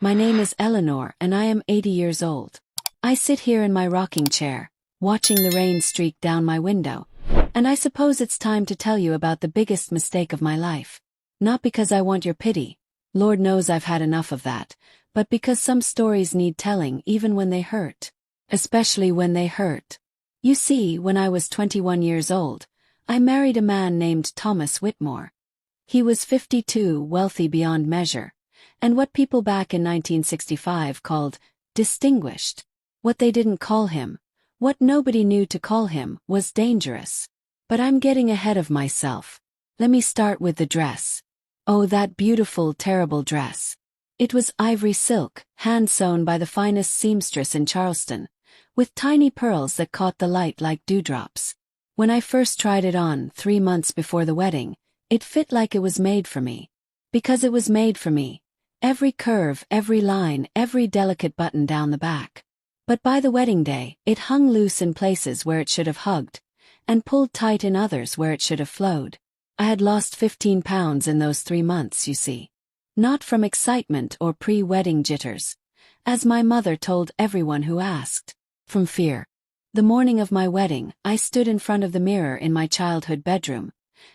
My name is Eleanor and I am 80 years old. I sit here in my rocking chair, watching the rain streak down my window, and I suppose it's time to tell you about the biggest mistake of my life. Not because I want your pity, Lord knows I've had enough of that, but because some stories need telling even when they hurt. Especially when they hurt. You see, when I was 21 years old, I married a man named Thomas Whitmore. He was 52, wealthy beyond measure, and what people back in 1965 called distinguished. What they didn't call him, what nobody knew to call him, was dangerous. But I'm getting ahead of myself. Let me start with the dress. Oh, that beautiful, terrible dress. It was ivory silk, hand-sewn by the finest seamstress in Charleston, with tiny pearls that caught the light like dewdrops. When I first tried it on, 3 months before the wedding, it fit like it was made for me. Because it was made for me. Every curve, every line, every delicate button down the back. But by the wedding day, it hung loose in places where it should have hugged, and pulled tight in others where it should have flowed. I had lost 15 pounds in those 3 months, you see. Not from excitement or pre-wedding jitters, as my mother told everyone who asked. From fear. The morning of my wedding, I stood in front of the mirror in my childhood bedroom,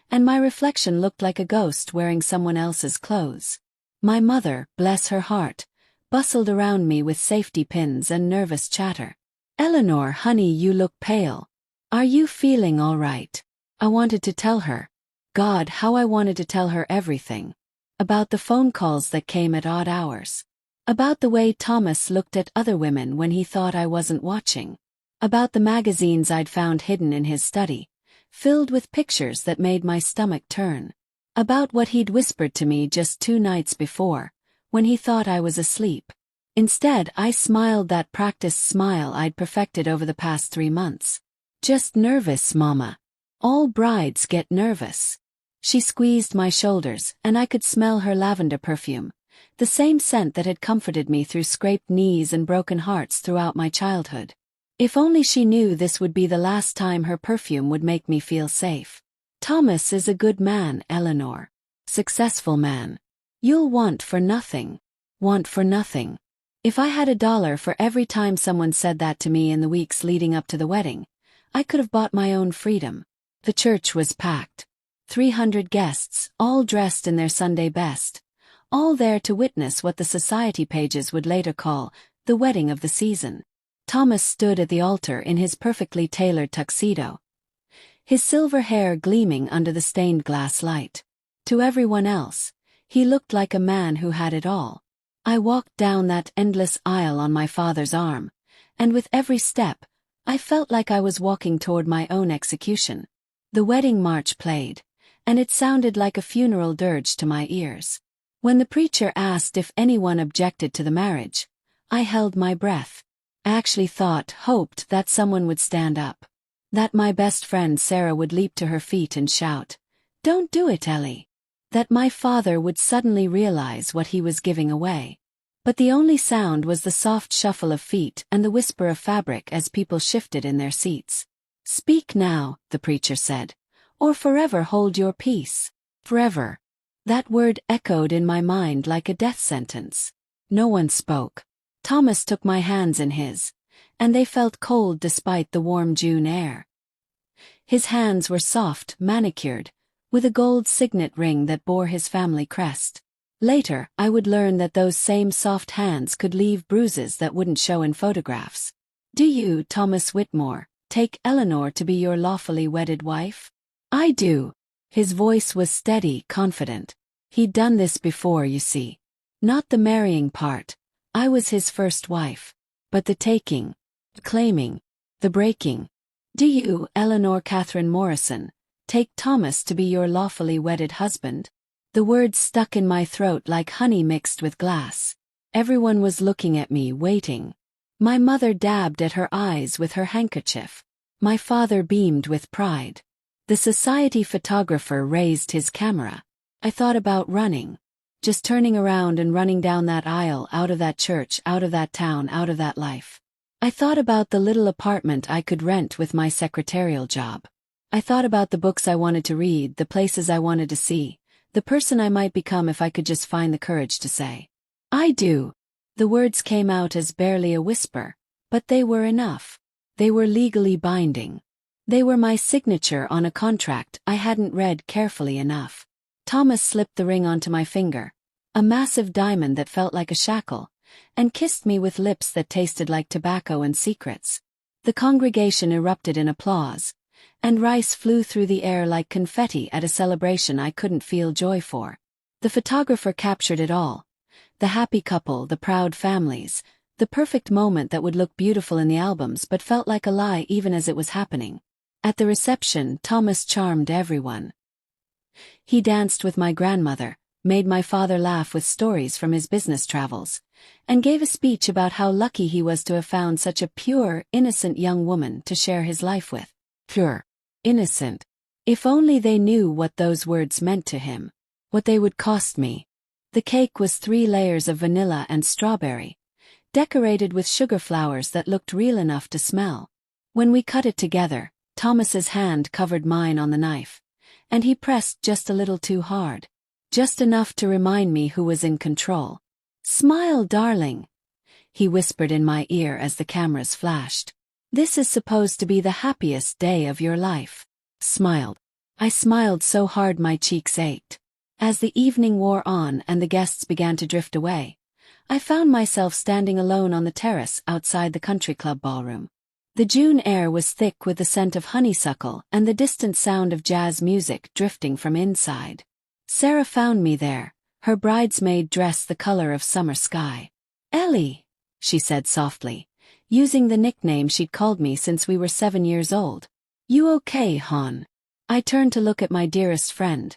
and my reflection looked like a ghost wearing someone else's clothes. My mother, bless her heart, bustled around me with safety pins and nervous chatter. "Eleanor, honey, you look pale. Are you feeling all right?" I wanted to tell her. God, how I wanted to tell her everything. About the phone calls that came at odd hours. About the way Thomas looked at other women when he thought I wasn't watching. About the magazines I'd found hidden in his study, filled with pictures that made my stomach turn. About what he'd whispered to me just 2 nights before, when he thought I was asleep. Instead, I smiled that practiced smile I'd perfected over the past 3 months. "Just nervous, Mama. All brides get nervous." She squeezed my shoulders, and I could smell her lavender perfume, the same scent that had comforted me through scraped knees and broken hearts throughout my childhood. If only she knew this would be the last time her perfume would make me feel safe. "Thomas is a good man, Eleanor. Successful man. You'll want for nothing. Want for nothing." If I had $1 for every time someone said that to me in the weeks leading up to the wedding, I could have bought my own freedom. The church was packed. 300 guests, all dressed in their Sunday best. All there to witness what the society pages would later call the wedding of the season. Thomas stood at the altar in his perfectly tailored tuxedo, his silver hair gleaming under the stained glass light. To everyone else, he looked like a man who had it all. I walked down that endless aisle on my father's arm, and with every step, I felt like I was walking toward my own execution. The wedding march played, and it sounded like a funeral dirge to my ears. When the preacher asked if anyone objected to the marriage, I held my breath. I actually hoped that someone would stand up. That my best friend Sarah would leap to her feet and shout, "Don't do it, Ellie." That my father would suddenly realize what he was giving away. But the only sound was the soft shuffle of feet and the whisper of fabric as people shifted in their seats. "Speak now," the preacher said, "or forever hold your peace." Forever. That word echoed in my mind like a death sentence. No one spoke. Thomas took my hands in his, and they felt cold despite the warm June air. His hands were soft, manicured, with a gold signet ring that bore his family crest. Later, I would learn that those same soft hands could leave bruises that wouldn't show in photographs. "Do you, Thomas Whitmore, take Eleanor to be your lawfully wedded wife?" "I do." His voice was steady, confident. He'd done this before, you see. Not the marrying part. I was his first wife. But the taking, the claiming, the breaking. "Do you, Eleanor Catherine Morrison, take Thomas to be your lawfully wedded husband?" The words stuck in my throat like honey mixed with glass. Everyone was looking at me, waiting. My mother dabbed at her eyes with her handkerchief. My father beamed with pride. The society photographer raised his camera. I thought about running. Just turning around and running down that aisle, out of that church, out of that town, out of that life. I thought about the little apartment I could rent with my secretarial job. I thought about the books I wanted to read, the places I wanted to see, the person I might become if I could just find the courage to say, "I do." The words came out as barely a whisper, but they were enough. They were legally binding. They were my signature on a contract I hadn't read carefully enough. Thomas slipped the ring onto my finger, a massive diamond that felt like a shackle, and kissed me with lips that tasted like tobacco and secrets. The congregation erupted in applause, and rice flew through the air like confetti at a celebration I couldn't feel joy for. The photographer captured it all. The happy couple, the proud families, the perfect moment that would look beautiful in the albums but felt like a lie even as it was happening. At the reception, Thomas charmed everyone. He danced with my grandmother, made my father laugh with stories from his business travels, and gave a speech about how lucky he was to have found such a pure, innocent young woman to share his life with. Pure. Innocent. If only they knew what those words meant to him. What they would cost me. The cake was 3 layers of vanilla and strawberry, decorated with sugar flowers that looked real enough to smell. When we cut it together, Thomas's hand covered mine on the knife, and he pressed just a little too hard. Just enough to remind me who was in control. "Smile, darling," he whispered in my ear as the cameras flashed. "This is supposed to be the happiest day of your life." Smiled. I smiled so hard my cheeks ached. As the evening wore on and the guests began to drift away, I found myself standing alone on the terrace outside the country club ballroom. The June air was thick with the scent of honeysuckle and the distant sound of jazz music drifting from inside. Sarah found me there, her bridesmaid dress the color of summer sky. "Ellie," she said softly, using the nickname she'd called me since we were 7 years old. "You okay, hon?" I turned to look at my dearest friend,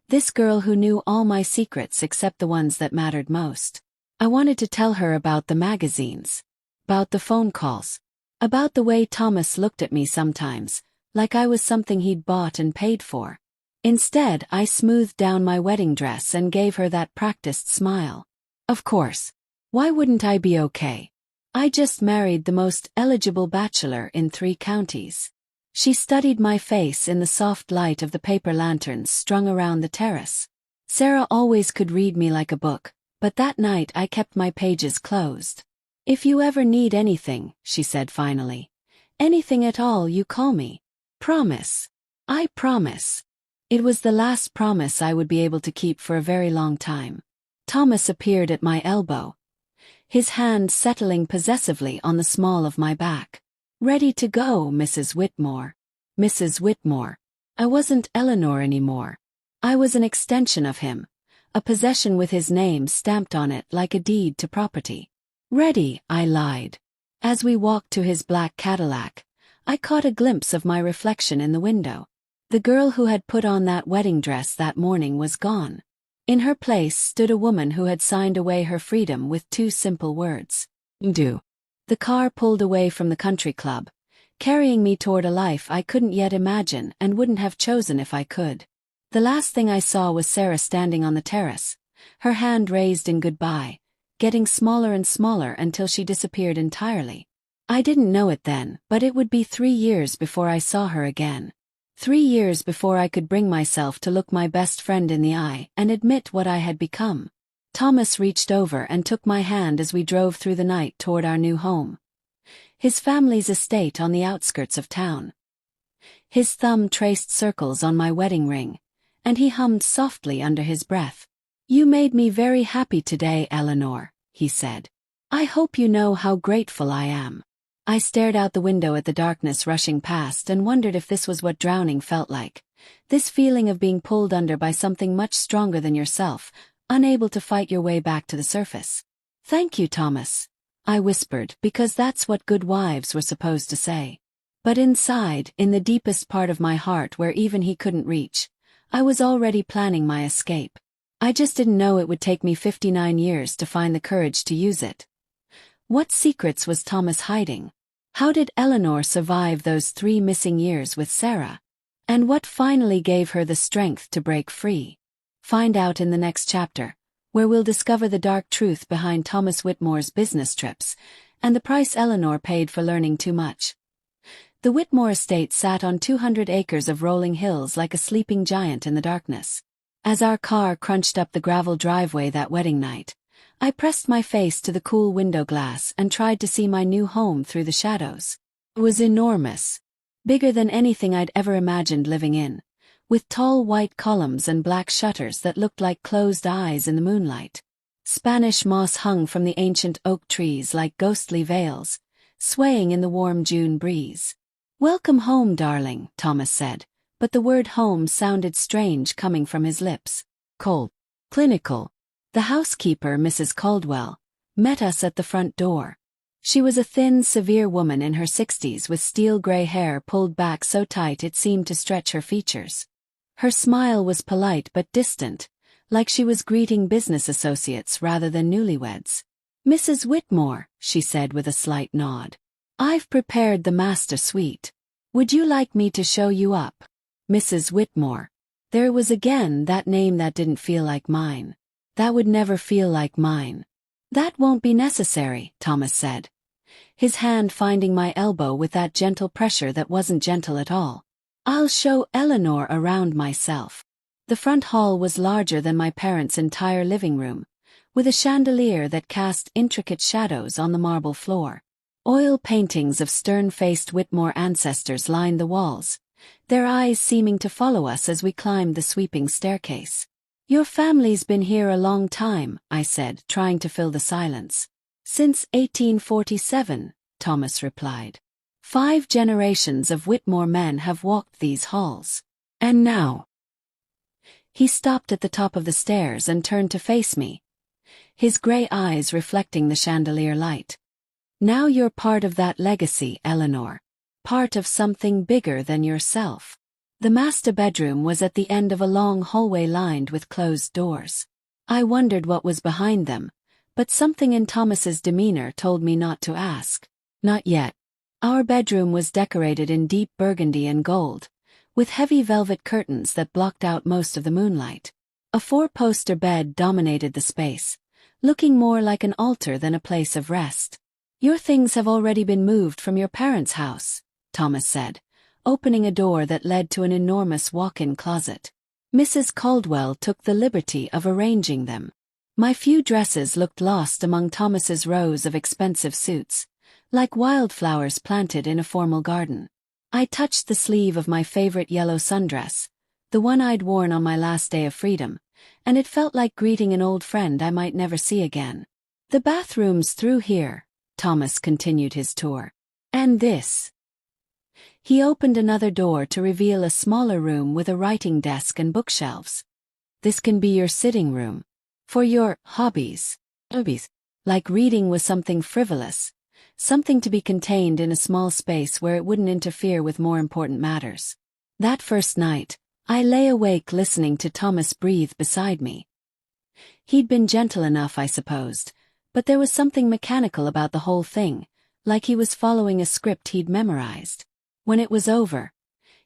this girl who knew all my secrets except the ones that mattered most. I wanted to tell her about the magazines, about the phone calls, about the way Thomas looked at me sometimes, like I was something he'd bought and paid for. Instead, I smoothed down my wedding dress and gave her that practiced smile. Of course. Why wouldn't I be okay? I just married the most eligible bachelor in 3 counties. She studied my face in the soft light of the paper lanterns strung around the terrace. Sarah always could read me like a book, but that night I kept my pages closed. "If you ever need anything," she said finally. "Anything at all, you call me. Promise." I promise. It was the last promise I would be able to keep for a very long time. Thomas appeared at my elbow, his hand settling possessively on the small of my back. "Ready to go, Mrs. Whitmore." Mrs. Whitmore. I wasn't Eleanor anymore. I was an extension of him, a possession with his name stamped on it like a deed to property. "Ready," I lied. As we walked to his black Cadillac, I caught a glimpse of my reflection in the window. The girl who had put on that wedding dress that morning was gone. In her place stood a woman who had signed away her freedom with 2 simple words. Do. The car pulled away from the country club, carrying me toward a life I couldn't yet imagine and wouldn't have chosen if I could. The last thing I saw was Sarah standing on the terrace, her hand raised in goodbye, getting smaller and smaller until she disappeared entirely. I didn't know it then, but it would be 3 years before I saw her again. 3 years before I could bring myself to look my best friend in the eye and admit what I had become. Thomas reached over and took my hand as we drove through the night toward our new home, his family's estate on the outskirts of town. His thumb traced circles on my wedding ring, and he hummed softly under his breath. "You made me very happy today, Eleanor," he said. "I hope you know how grateful I am." I stared out the window at the darkness rushing past and wondered if this was what drowning felt like. This feeling of being pulled under by something much stronger than yourself, unable to fight your way back to the surface. "Thank you, Thomas," I whispered, because that's what good wives were supposed to say. But inside, in the deepest part of my heart where even he couldn't reach, I was already planning my escape. I just didn't know it would take me 59 years to find the courage to use it. What secrets was Thomas hiding? How did Eleanor survive those 3 missing years with Sarah? And what finally gave her the strength to break free? Find out in the next chapter, where we'll discover the dark truth behind Thomas Whitmore's business trips, and the price Eleanor paid for learning too much. The Whitmore estate sat on 200 acres of rolling hills like a sleeping giant in the darkness. As our car crunched up the gravel driveway that wedding night, I pressed my face to the cool window glass and tried to see my new home through the shadows. It was enormous. Bigger than anything I'd ever imagined living in, with tall white columns and black shutters that looked like closed eyes in the moonlight. Spanish moss hung from the ancient oak trees like ghostly veils, swaying in the warm June breeze. "Welcome home, darling," Thomas said, but the word home sounded strange coming from his lips. Cold. Clinical. The housekeeper, Mrs. Caldwell, met us at the front door. She was a thin, severe woman in her 60s with steel-gray hair pulled back so tight it seemed to stretch her features. Her smile was polite but distant, like she was greeting business associates rather than newlyweds. "Mrs. Whitmore," she said with a slight nod. "I've prepared the master suite. Would you like me to show you up?" Mrs. Whitmore. There was again that name that didn't feel like mine. That would never feel like mine. "That won't be necessary," Thomas said, his hand finding my elbow with that gentle pressure that wasn't gentle at all. "I'll show Eleanor around myself." The front hall was larger than my parents' entire living room, with a chandelier that cast intricate shadows on the marble floor. Oil paintings of stern-faced Whitmore ancestors lined the walls, their eyes seeming to follow us as we climbed the sweeping staircase. "Your family's been here a long time," I said, trying to fill the silence. "Since 1847, Thomas replied. "5 generations of Whitmore men have walked these halls. And now—" He stopped at the top of the stairs and turned to face me, his gray eyes reflecting the chandelier light. "Now you're part of that legacy, Eleanor. Part of something bigger than yourself." The master bedroom was at the end of a long hallway lined with closed doors. I wondered what was behind them, but something in Thomas's demeanor told me not to ask. Not yet. Our bedroom was decorated in deep burgundy and gold, with heavy velvet curtains that blocked out most of the moonlight. A 4-poster bed dominated the space, looking more like an altar than a place of rest. "Your things have already been moved from your parents' house," Thomas said, opening a door that led to an enormous walk-in closet. "Mrs. Caldwell took the liberty of arranging them." My few dresses looked lost among Thomas's rows of expensive suits, like wildflowers planted in a formal garden. I touched the sleeve of my favorite yellow sundress, the one I'd worn on my last day of freedom, and it felt like greeting an old friend I might never see again. "The bathroom's through here," Thomas continued his tour. "And this." He opened another door to reveal a smaller room with a writing desk and bookshelves. "This can be your sitting room. For your hobbies." Like reading was something frivolous, something to be contained in a small space where it wouldn't interfere with more important matters. That first night, I lay awake listening to Thomas breathe beside me. He'd been gentle enough, I supposed, but there was something mechanical about the whole thing, like he was following a script he'd memorized. When it was over,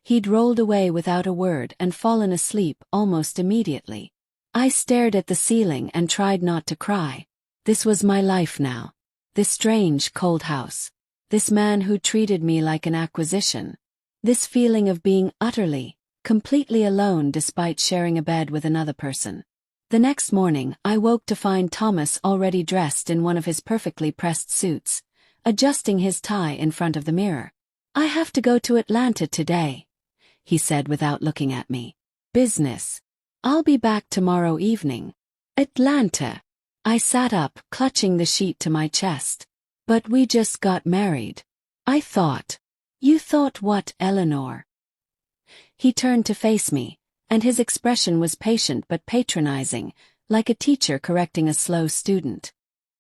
he'd rolled away without a word and fallen asleep almost immediately. I stared at the ceiling and tried not to cry. This was my life now. This strange, cold house. This man who treated me like an acquisition. This feeling of being utterly, completely alone despite sharing a bed with another person. The next morning, I woke to find Thomas already dressed in one of his perfectly pressed suits, adjusting his tie in front of the mirror. "I have to go to Atlanta today," he said without looking at me. "Business. I'll be back tomorrow evening." "Atlanta." I sat up, clutching the sheet to my chest. "But we just got married." I thought. "You thought what, Eleanor?" He turned to face me, and his expression was patient but patronizing, like a teacher correcting a slow student.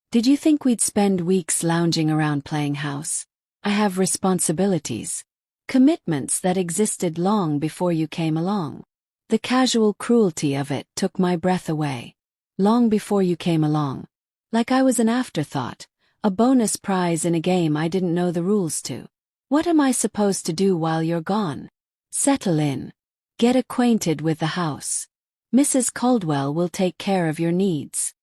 "Did you think we'd spend weeks lounging around playing house? I have responsibilities. Commitments that existed long before you came along." The casual cruelty of it took my breath away. Long before you came along. Like I was an afterthought, a bonus prize in a game I didn't know the rules to. "What am I supposed to do while you're gone?" "Settle in. Get acquainted with the house. Mrs. Caldwell will take care of your needs."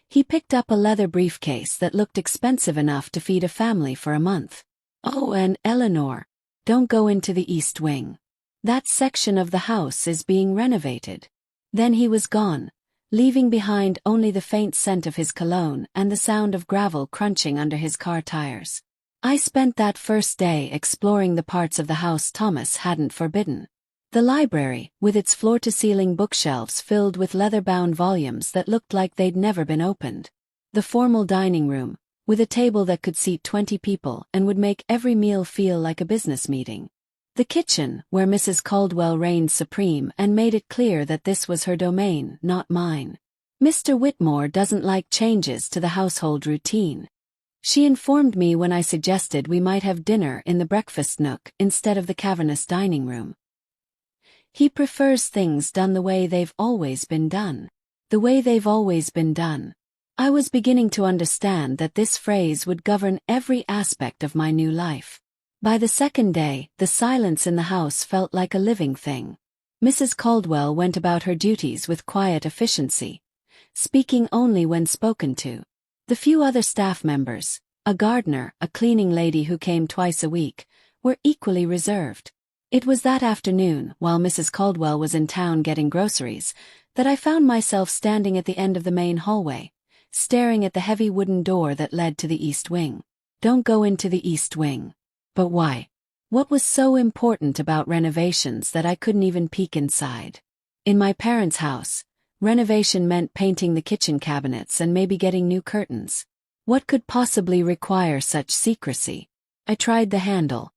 He picked up a leather briefcase that looked expensive enough to feed a family for a month. "Oh, and Eleanor, don't go into the East Wing. That section of the house is being renovated." Then he was gone, leaving behind only the faint scent of his cologne and the sound of gravel crunching under his car tires. I spent that first day exploring the parts of the house Thomas hadn't forbidden. The library, with its floor-to-ceiling bookshelves filled with leather-bound volumes that looked like they'd never been opened. The formal dining room, with a table that could seat 20 people and would make every meal feel like a business meeting. The kitchen, where Mrs. Caldwell reigned supreme and made it clear that this was her domain, not mine. Mr. Whitmore doesn't like changes to the household routine. She informed me when I suggested we might have dinner in the breakfast nook instead of the cavernous dining room. He prefers things done the way they've always been done. The way they've always been done. I was beginning to understand that this phrase would govern every aspect of my new life. By the second day, the silence in the house felt like a living thing. Mrs. Caldwell went about her duties with quiet efficiency, speaking only when spoken to. The few other staff members, a gardener, a cleaning lady who came twice a week, were equally reserved. It was that afternoon, while Mrs. Caldwell was in town getting groceries, that I found myself standing at the end of the main hallway, staring at the heavy wooden door that led to the East Wing. Don't go into the East Wing. But why? What was so important about renovations that I couldn't even peek inside? In my parents' house, renovation meant painting the kitchen cabinets and maybe getting new curtains. What could possibly require such secrecy? I tried the handle.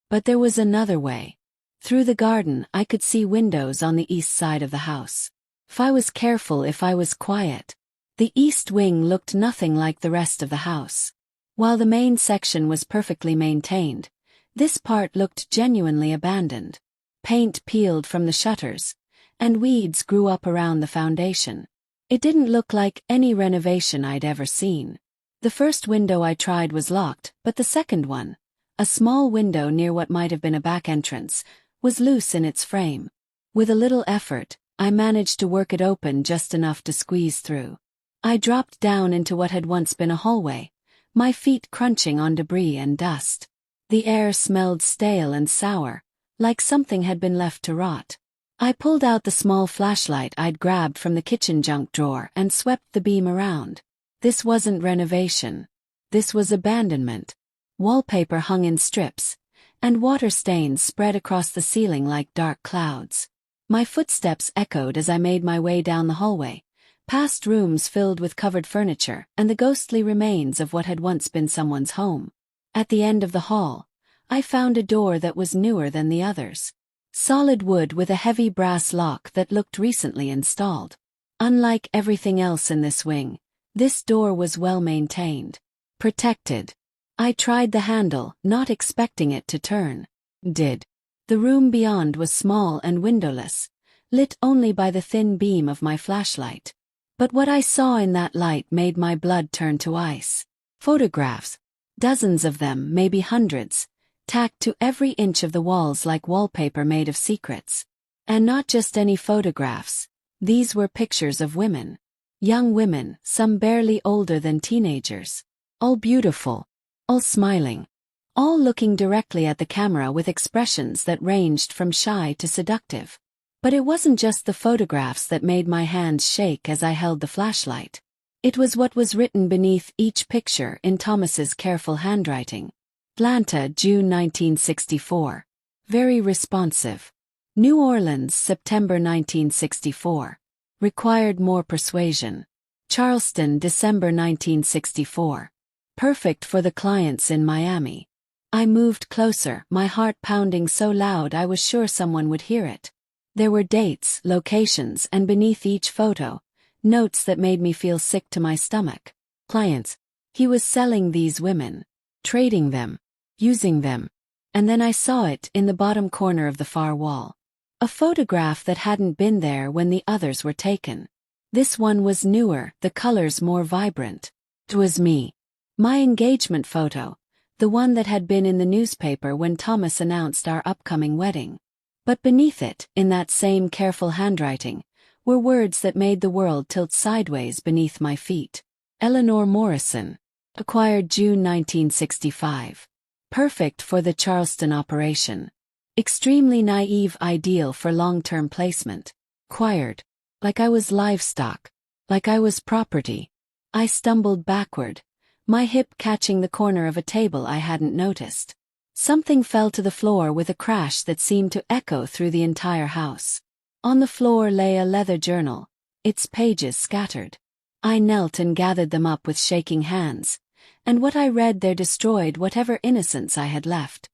But there was another way. Through the garden I could see windows on the east side of the house. If I was careful, if I was quiet. The East Wing looked nothing like the rest of the house. While the main section was perfectly maintained, this part looked genuinely abandoned. Paint peeled from the shutters, and weeds grew up around the foundation. It didn't look like any renovation I'd ever seen. The first window I tried was locked, but the second one, a small window near what might have been a back entrance, was loose in its frame. With a little effort, I managed to work it open just enough to squeeze through. I dropped down into what had once been a hallway, my feet crunching on debris and dust. The air smelled stale and sour, like something had been left to rot. I pulled out the small flashlight I'd grabbed from the kitchen junk drawer and swept the beam around. This wasn't renovation. This was abandonment. Wallpaper hung in strips, and water stains spread across the ceiling like dark clouds. My footsteps echoed as I made my way down the hallway, past rooms filled with covered furniture and the ghostly remains of what had once been someone's home. At the end of the hall, I found a door that was newer than the others. Solid wood with a heavy brass lock that looked recently installed. Unlike everything else in this wing, this door was well maintained. Protected. I tried the handle, not expecting it to turn. Did. The room beyond was small and windowless, lit only by the thin beam of my flashlight. But what I saw in that light made my blood turn to ice. Photographs. Dozens of them, maybe hundreds, tacked to every inch of the walls like wallpaper made of secrets. And not just any photographs. These were pictures of women. Young women, some barely older than teenagers. All beautiful. All smiling. All looking directly at the camera with expressions that ranged from shy to seductive. But it wasn't just the photographs that made my hands shake as I held the flashlight. It was what was written beneath each picture in Thomas's careful handwriting. Atlanta, June 1964. Very responsive. New Orleans, September 1964. Required more persuasion. Charleston, December 1964. Perfect for the clients in Miami. I moved closer, my heart pounding so loud I was sure someone would hear it. There were dates, locations, and beneath each photo, notes that made me feel sick to my stomach. Clients. He was selling these women. Trading them. Using them. And then I saw it in the bottom corner of the far wall. A photograph that hadn't been there when the others were taken. This one was newer, the colors more vibrant. It was me. My engagement photo, the one that had been in the newspaper when Thomas announced our upcoming wedding. But beneath it, in that same careful handwriting, were words that made the world tilt sideways beneath my feet. Eleanor Morrison. Acquired June 1965. Perfect for the Charleston operation. Extremely naive, ideal for long-term placement. Acquired. like I was livestock, like I was property. I stumbled backward, my hip catching the corner of a table I hadn't noticed. Something fell to the floor with a crash that seemed to echo through the entire house. On the floor lay a leather journal, its pages scattered. I knelt and gathered them up with shaking hands, and what I read there destroyed whatever innocence I had left.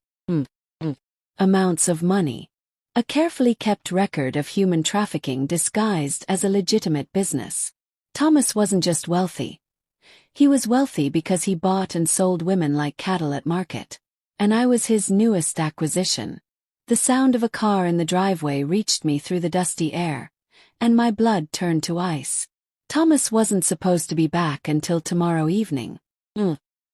Amounts of money. A carefully kept record of human trafficking disguised as a legitimate business. Thomas wasn't just wealthy. He was wealthy because he bought and sold women like cattle at market. And I was his newest acquisition. The sound of a car in the driveway reached me through the dusty air, and my blood turned to ice. Thomas wasn't supposed to be back until tomorrow evening.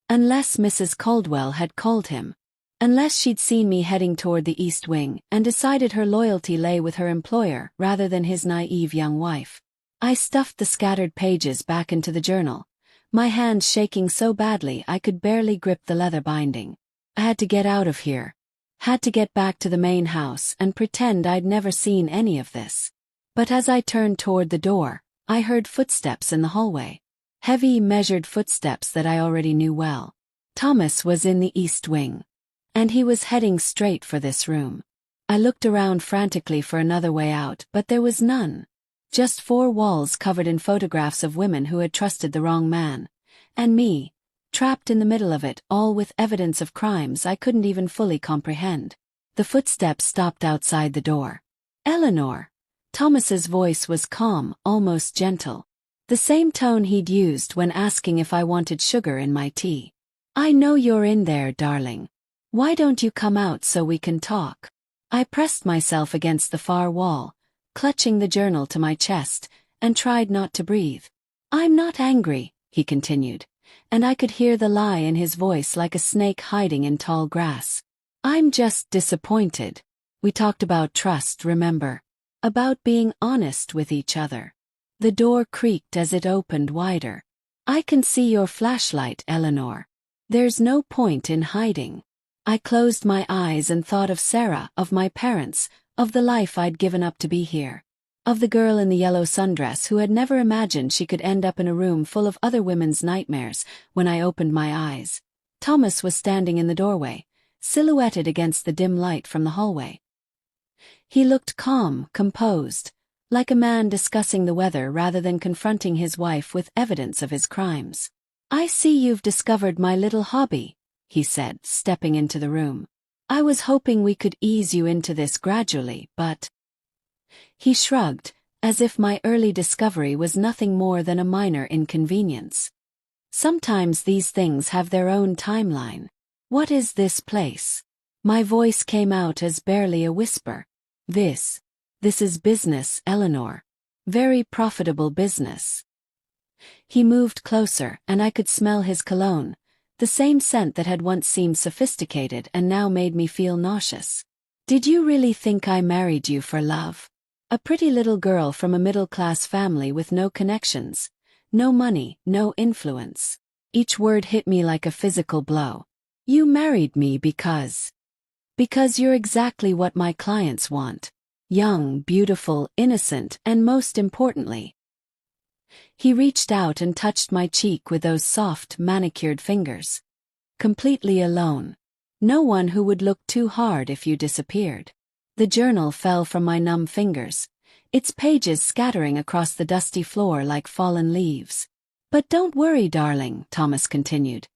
Unless Mrs. Caldwell had called him. Unless she'd seen me heading toward the East Wing and decided her loyalty lay with her employer rather than his naive young wife. I stuffed the scattered pages back into the journal, my hands shaking so badly I could barely grip the leather binding. I had to get out of here. Had to get back to the main house and pretend I'd never seen any of this. But as I turned toward the door, I heard footsteps in the hallway. Heavy, measured footsteps that I already knew well. Thomas was in the East Wing. And he was heading straight for this room. I looked around frantically for another way out, but there was none. Just 4 walls covered in photographs of women who had trusted the wrong man. And me, trapped in the middle of it, all with evidence of crimes I couldn't even fully comprehend. The footsteps stopped outside the door. Eleanor. Thomas's voice was calm, almost gentle. The same tone he'd used when asking if I wanted sugar in my tea. I know you're in there, darling. Why don't you come out so we can talk? I pressed myself against the far wall, clutching the journal to my chest, and tried not to breathe. I'm not angry, he continued, and I could hear the lie in his voice like a snake hiding in tall grass. I'm just disappointed. We talked about trust, remember? About being honest with each other. The door creaked as it opened wider. I can see your flashlight, Eleanor. There's no point in hiding. I closed my eyes and thought of Sarah, of my parents, of the life I'd given up to be here. Of the girl in the yellow sundress who had never imagined she could end up in a room full of other women's nightmares. When I opened my eyes, Thomas was standing in the doorway, silhouetted against the dim light from the hallway. He looked calm, composed, like a man discussing the weather rather than confronting his wife with evidence of his crimes. I see you've discovered my little hobby, he said, stepping into the room. I was hoping we could ease you into this gradually, but... He shrugged, as if my early discovery was nothing more than a minor inconvenience. Sometimes these things have their own timeline. What is this place? My voice came out as barely a whisper. This is business, Eleanor. Very profitable business. He moved closer, and I could smell his cologne, the same scent that had once seemed sophisticated and now made me feel nauseous. Did you really think I married you for love? A pretty little girl from a middle-class family with no connections, no money, no influence. Each word hit me like a physical blow. You married me because you're exactly what my clients want. Young, beautiful, innocent, and most importantly. He reached out and touched my cheek with those soft, manicured fingers. Completely alone. No one who would look too hard if you disappeared. The journal fell from my numb fingers, its pages scattering across the dusty floor like fallen leaves. But don't worry, darling, Thomas continued,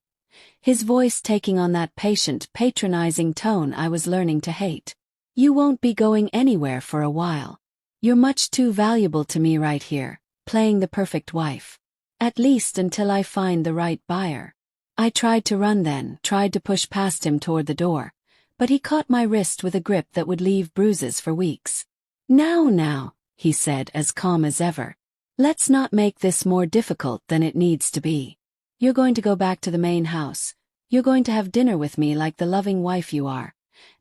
his voice taking on that patient, patronizing tone I was learning to hate. You won't be going anywhere for a while. You're much too valuable to me right here, playing the perfect wife. At least until I find the right buyer. I tried to run then, tried to push past him toward the door, but he caught my wrist with a grip that would leave bruises for weeks. Now, he said as calm as ever. Let's not make this more difficult than it needs to be. You're going to go back to the main house. You're going to have dinner with me like the loving wife you are.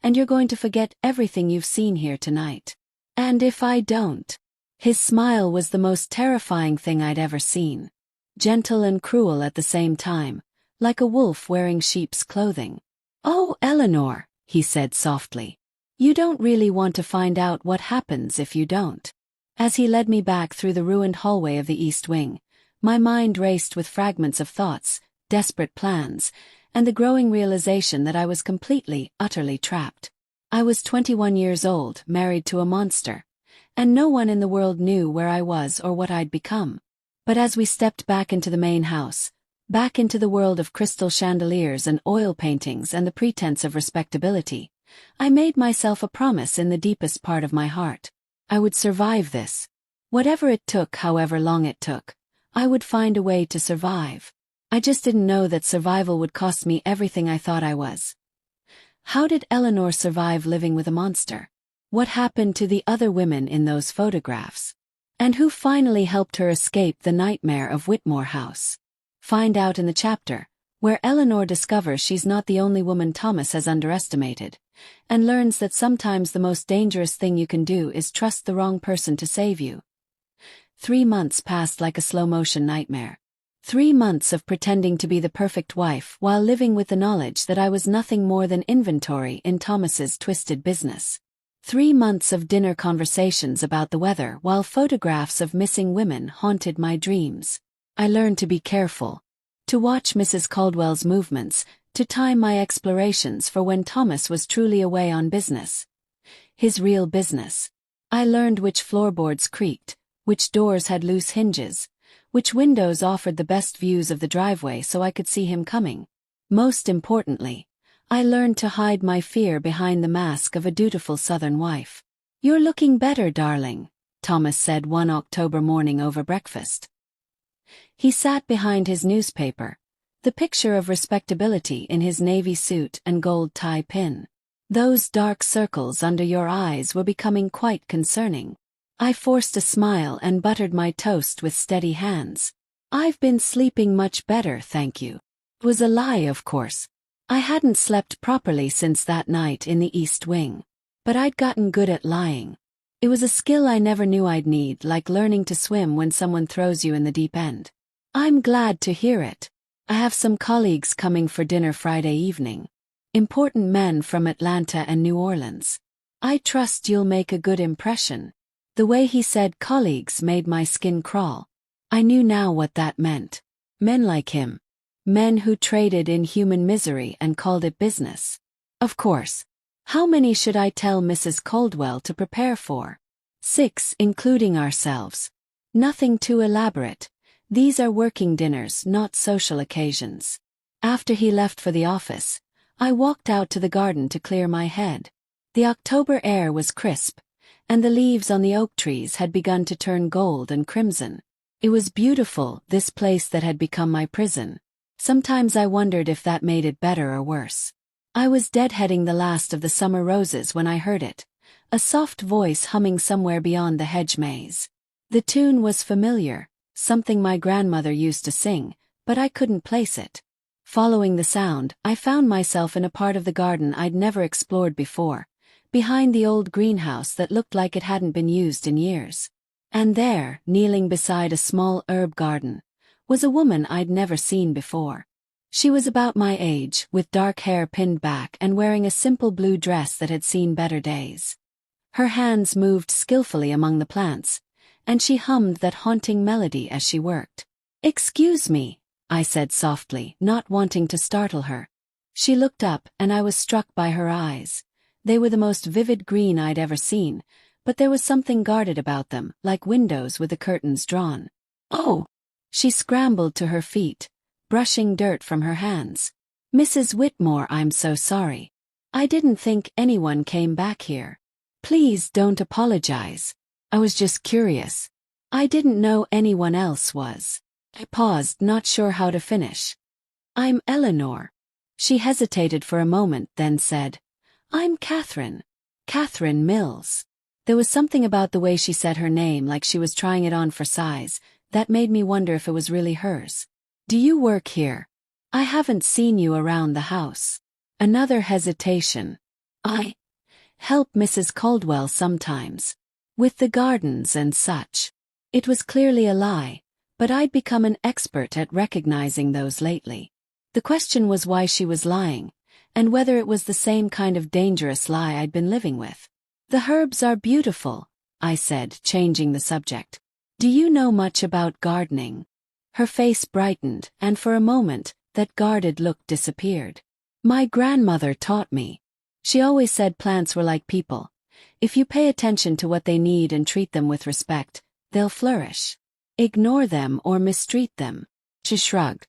And you're going to forget everything you've seen here tonight. And if I don't? His smile was the most terrifying thing I'd ever seen. Gentle and cruel at the same time, like a wolf wearing sheep's clothing. Oh, Eleanor, he said softly. You don't really want to find out what happens if you don't. As he led me back through the ruined hallway of the East Wing, my mind raced with fragments of thoughts, desperate plans, and the growing realization that I was completely, utterly trapped. I was 21 years old, married to a monster, and no one in the world knew where I was or what I'd become. But as we stepped back into the main house, back into the world of crystal chandeliers and oil paintings and the pretense of respectability, I made myself a promise in the deepest part of my heart. I would survive this. Whatever it took, however long it took, I would find a way to survive. I just didn't know that survival would cost me everything I thought I was. How did Eleanor survive living with a monster? What happened to the other women in those photographs? And who finally helped her escape the nightmare of Whitmore House? Find out in the chapter, where Eleanor discovers she's not the only woman Thomas has underestimated, and learns that sometimes the most dangerous thing you can do is trust the wrong person to save you. 3 months passed like a slow-motion nightmare. 3 months of pretending to be the perfect wife while living with the knowledge that I was nothing more than inventory in Thomas's twisted business. 3 months of dinner conversations about the weather while photographs of missing women haunted my dreams. I learned to be careful, to watch Mrs. Caldwell's movements, to time my explorations for when Thomas was truly away on business. His real business. I learned which floorboards creaked, which doors had loose hinges, which windows offered the best views of the driveway so I could see him coming. Most importantly, I learned to hide my fear behind the mask of a dutiful Southern wife. "You're looking better, darling," Thomas said one October morning over breakfast. He sat behind his newspaper, the picture of respectability in his navy suit and gold tie pin. "Those dark circles under your eyes were becoming quite concerning." I forced a smile and buttered my toast with steady hands. "I've been sleeping much better, thank you." It was a lie, of course. I hadn't slept properly since that night in the East Wing. But I'd gotten good at lying. It was a skill I never knew I'd need, like learning to swim when someone throws you in the deep end. "I'm glad to hear it. I have some colleagues coming for dinner Friday evening. Important men from Atlanta and New Orleans. I trust you'll make a good impression." The way he said colleagues made my skin crawl. I knew now what that meant. Men like him. Men who traded in human misery and called it business. Of course. How many should I tell Mrs. Caldwell to prepare for? 6, including ourselves. Nothing too elaborate. These are working dinners, not social occasions. After he left for the office, I walked out to the garden to clear my head. The October air was crisp, and the leaves on the oak trees had begun to turn gold and crimson. It was beautiful, this place that had become my prison. Sometimes I wondered if that made it better or worse. I was deadheading the last of the summer roses when I heard it, a soft voice humming somewhere beyond the hedge maze. The tune was familiar, something my grandmother used to sing, but I couldn't place it. Following the sound, I found myself in a part of the garden I'd never explored before, behind the old greenhouse that looked like it hadn't been used in years. And there, kneeling beside a small herb garden, was a woman I'd never seen before. She was about my age, with dark hair pinned back and wearing a simple blue dress that had seen better days. Her hands moved skillfully among the plants, and she hummed that haunting melody as she worked. "Excuse me," I said softly, not wanting to startle her. She looked up, and I was struck by her eyes. They were the most vivid green I'd ever seen, but there was something guarded about them, like windows with the curtains drawn. "Oh!" She scrambled to her feet, brushing dirt from her hands. "Mrs. Whitmore, I'm so sorry. I didn't think anyone came back here. Please don't apologize. I was just curious. I didn't know anyone else was." I paused, not sure how to finish. "I'm Eleanor." She hesitated for a moment, then said, "I'm Catherine. Catherine Mills." There was something about the way she said her name, like she was trying it on for size, that made me wonder if it was really hers. "Do you work here? I haven't seen you around the house." Another hesitation. "I help Mrs. Caldwell sometimes. With the gardens and such." It was clearly a lie, but I'd become an expert at recognizing those lately. The question was why she was lying, and whether it was the same kind of dangerous lie I'd been living with. "The herbs are beautiful," I said, changing the subject. Do you know much about gardening? Her face brightened, and for a moment, that guarded look disappeared. My grandmother taught me. She always said plants were like people. If you pay attention to what they need and treat them with respect, they'll flourish. Ignore them or mistreat them. She shrugged.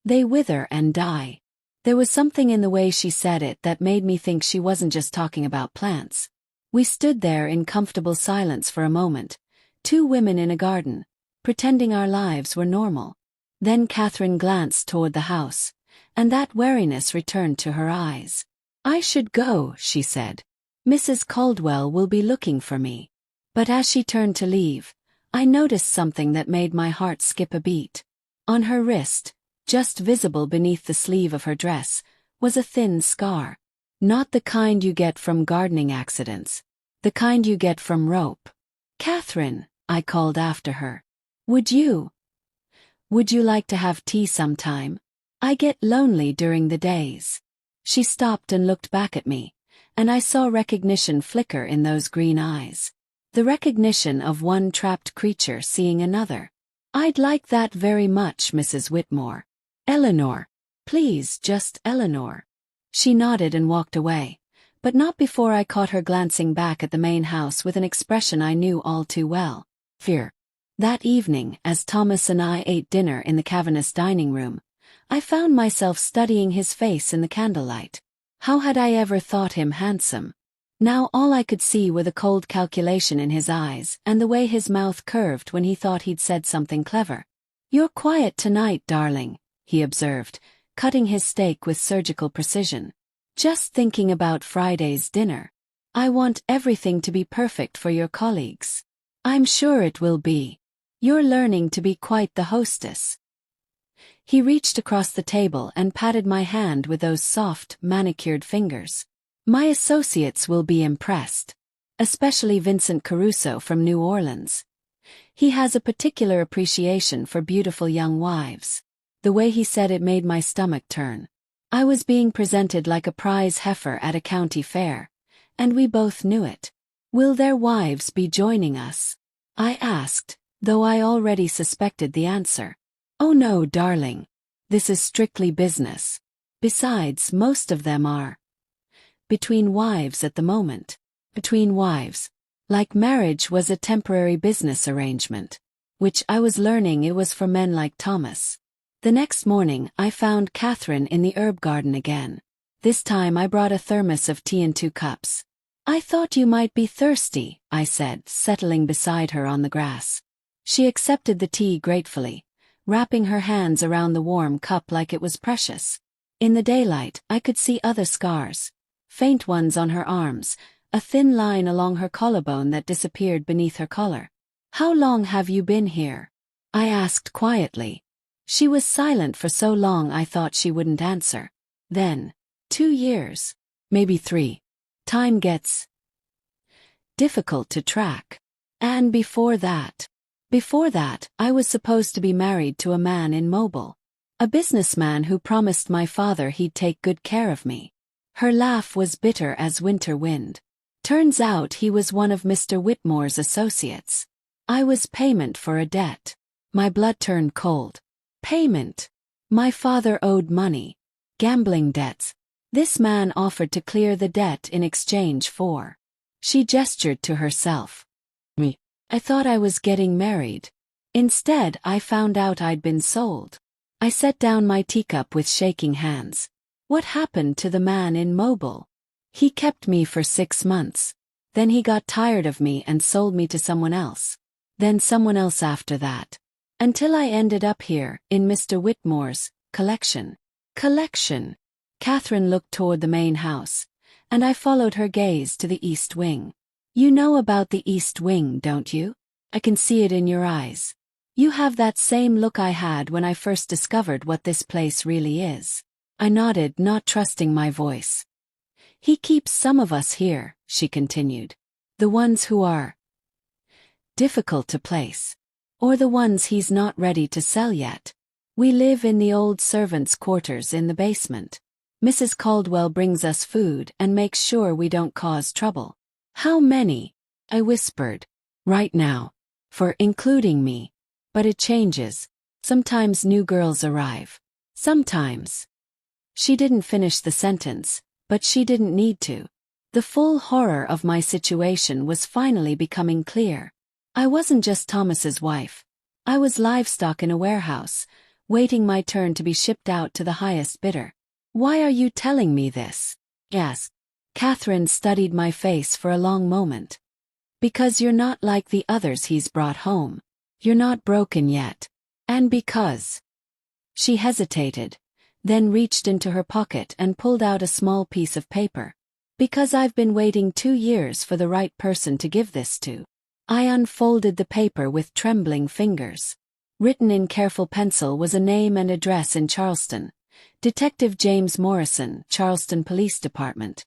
They wither and die. There was something in the way she said it that made me think she wasn't just talking about plants. We stood there in comfortable silence for a moment, two women in a garden, pretending our lives were normal. Then Catherine glanced toward the house, and that wariness returned to her eyes. I should go, she said. Mrs. Caldwell will be looking for me. But as she turned to leave, I noticed something that made my heart skip a beat. On her wrist, just visible beneath the sleeve of her dress, was a thin scar. Not the kind you get from gardening accidents. The kind you get from rope. Catherine, I called after her. Would you like to have tea sometime? I get lonely during the days. She stopped and looked back at me, and I saw recognition flicker in those green eyes. The recognition of one trapped creature seeing another. I'd like that very much, Mrs. Whitmore. Eleanor. Please, just Eleanor. She nodded and walked away, but not before I caught her glancing back at the main house with an expression I knew all too well. Fear. That evening, as Thomas and I ate dinner in the cavernous dining room, I found myself studying his face in the candlelight. How had I ever thought him handsome? Now all I could see were the cold calculation in his eyes and the way his mouth curved when he thought he'd said something clever. You're quiet tonight, darling, he observed, cutting his steak with surgical precision. Just thinking about Friday's dinner. I want everything to be perfect for your colleagues. I'm sure it will be. You're learning to be quite the hostess. He reached across the table and patted my hand with those soft, manicured fingers. My associates will be impressed. Especially Vincent Caruso from New Orleans. He has a particular appreciation for beautiful young wives. The way he said it made my stomach turn. I was being presented like a prize heifer at a county fair, and we both knew it. Will their wives be joining us? I asked, though I already suspected the answer. Oh no, darling. This is strictly business. Besides, most of them are between wives at the moment. Between wives. Like marriage was a temporary business arrangement, which I was learning it was for men like Thomas. The next morning I found Catherine in the herb garden again. This time I brought a thermos of tea in 2 cups. I thought you might be thirsty, I said, settling beside her on the grass. She accepted the tea gratefully, wrapping her hands around the warm cup like it was precious. In the daylight I could see other scars. Faint ones on her arms, a thin line along her collarbone that disappeared beneath her collar. How long have you been here? I asked quietly. She was silent for so long I thought she wouldn't answer. Then, 2 years. Maybe 3. Time gets difficult to track. And before that, I was supposed to be married to a man in Mobile. A businessman who promised my father he'd take good care of me. Her laugh was bitter as winter wind. Turns out he was one of Mr. Whitmore's associates. I was payment for a debt. My blood turned cold. Payment. My father owed money. Gambling debts. This man offered to clear the debt in exchange for. She gestured to herself. Me. I thought I was getting married. Instead, I found out I'd been sold. I set down my teacup with shaking hands. What happened to the man in Mobile? He kept me for 6 months. Then he got tired of me and sold me to someone else. Then someone else after that. Until I ended up here, in Mr. Whitmore's collection. Collection. Catherine looked toward the main house, and I followed her gaze to the East Wing. You know about the East Wing, don't you? I can see it in your eyes. You have that same look I had when I first discovered what this place really is. I nodded, not trusting my voice. He keeps some of us here, she continued. The ones who are difficult to place. Or the ones he's not ready to sell yet. We live in the old servants' quarters in the basement. Mrs. Caldwell brings us food and makes sure we don't cause trouble. How many? I whispered. Right now. For including me. But it changes. Sometimes new girls arrive. Sometimes. She didn't finish the sentence, but she didn't need to. The full horror of my situation was finally becoming clear. I wasn't just Thomas's wife. I was livestock in a warehouse, waiting my turn to be shipped out to the highest bidder. Why are you telling me this? Yes. Catherine studied my face for a long moment. Because you're not like the others he's brought home. You're not broken yet. And because. She hesitated, then reached into her pocket and pulled out a small piece of paper. Because I've been waiting 2 years for the right person to give this to. I unfolded the paper with trembling fingers. Written in careful pencil was a name and address in Charleston. Detective James Morrison, Charleston Police Department.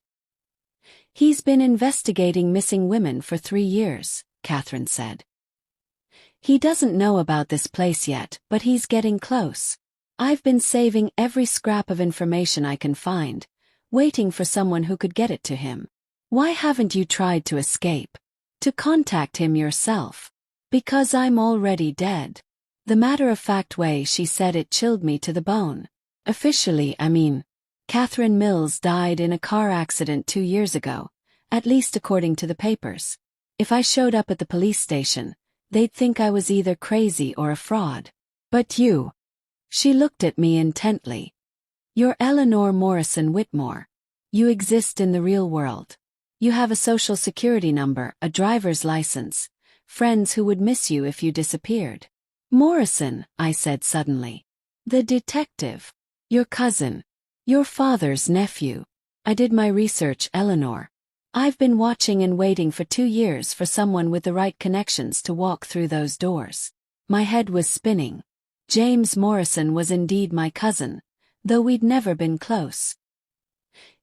He's been investigating missing women for 3 years, Catherine said. He doesn't know about this place yet, but he's getting close. I've been saving every scrap of information I can find, waiting for someone who could get it to him. Why haven't you tried to escape? To contact him yourself? Because I'm already dead. The matter-of-fact way she said it chilled me to the bone. Officially, I mean. Catherine Mills died in a car accident 2 years ago, at least according to the papers. If I showed up at the police station, they'd think I was either crazy or a fraud. But you. She looked at me intently. You're Eleanor Morrison Whitmore. You exist in the real world. You have a social security number, a driver's license, friends who would miss you if you disappeared. Morrison, I said suddenly. The detective. Your cousin. Your father's nephew. I did my research, Eleanor. I've been watching and waiting for 2 years for someone with the right connections to walk through those doors. My head was spinning. James Morrison was indeed my cousin, though we'd never been close.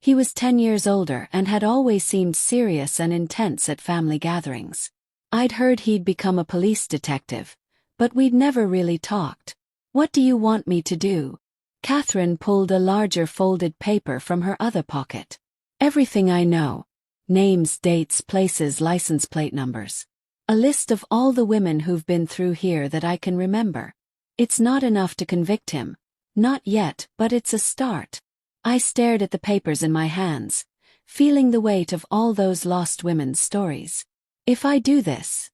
He was 10 years older and had always seemed serious and intense at family gatherings. I'd heard he'd become a police detective, but we'd never really talked. What do you want me to do? Catherine pulled a larger folded paper from her other pocket. Everything I know. Names, dates, places, license plate numbers. A list of all the women who've been through here that I can remember. It's not enough to convict him. Not yet, but it's a start. I stared at the papers in my hands, feeling the weight of all those lost women's stories. If I do this,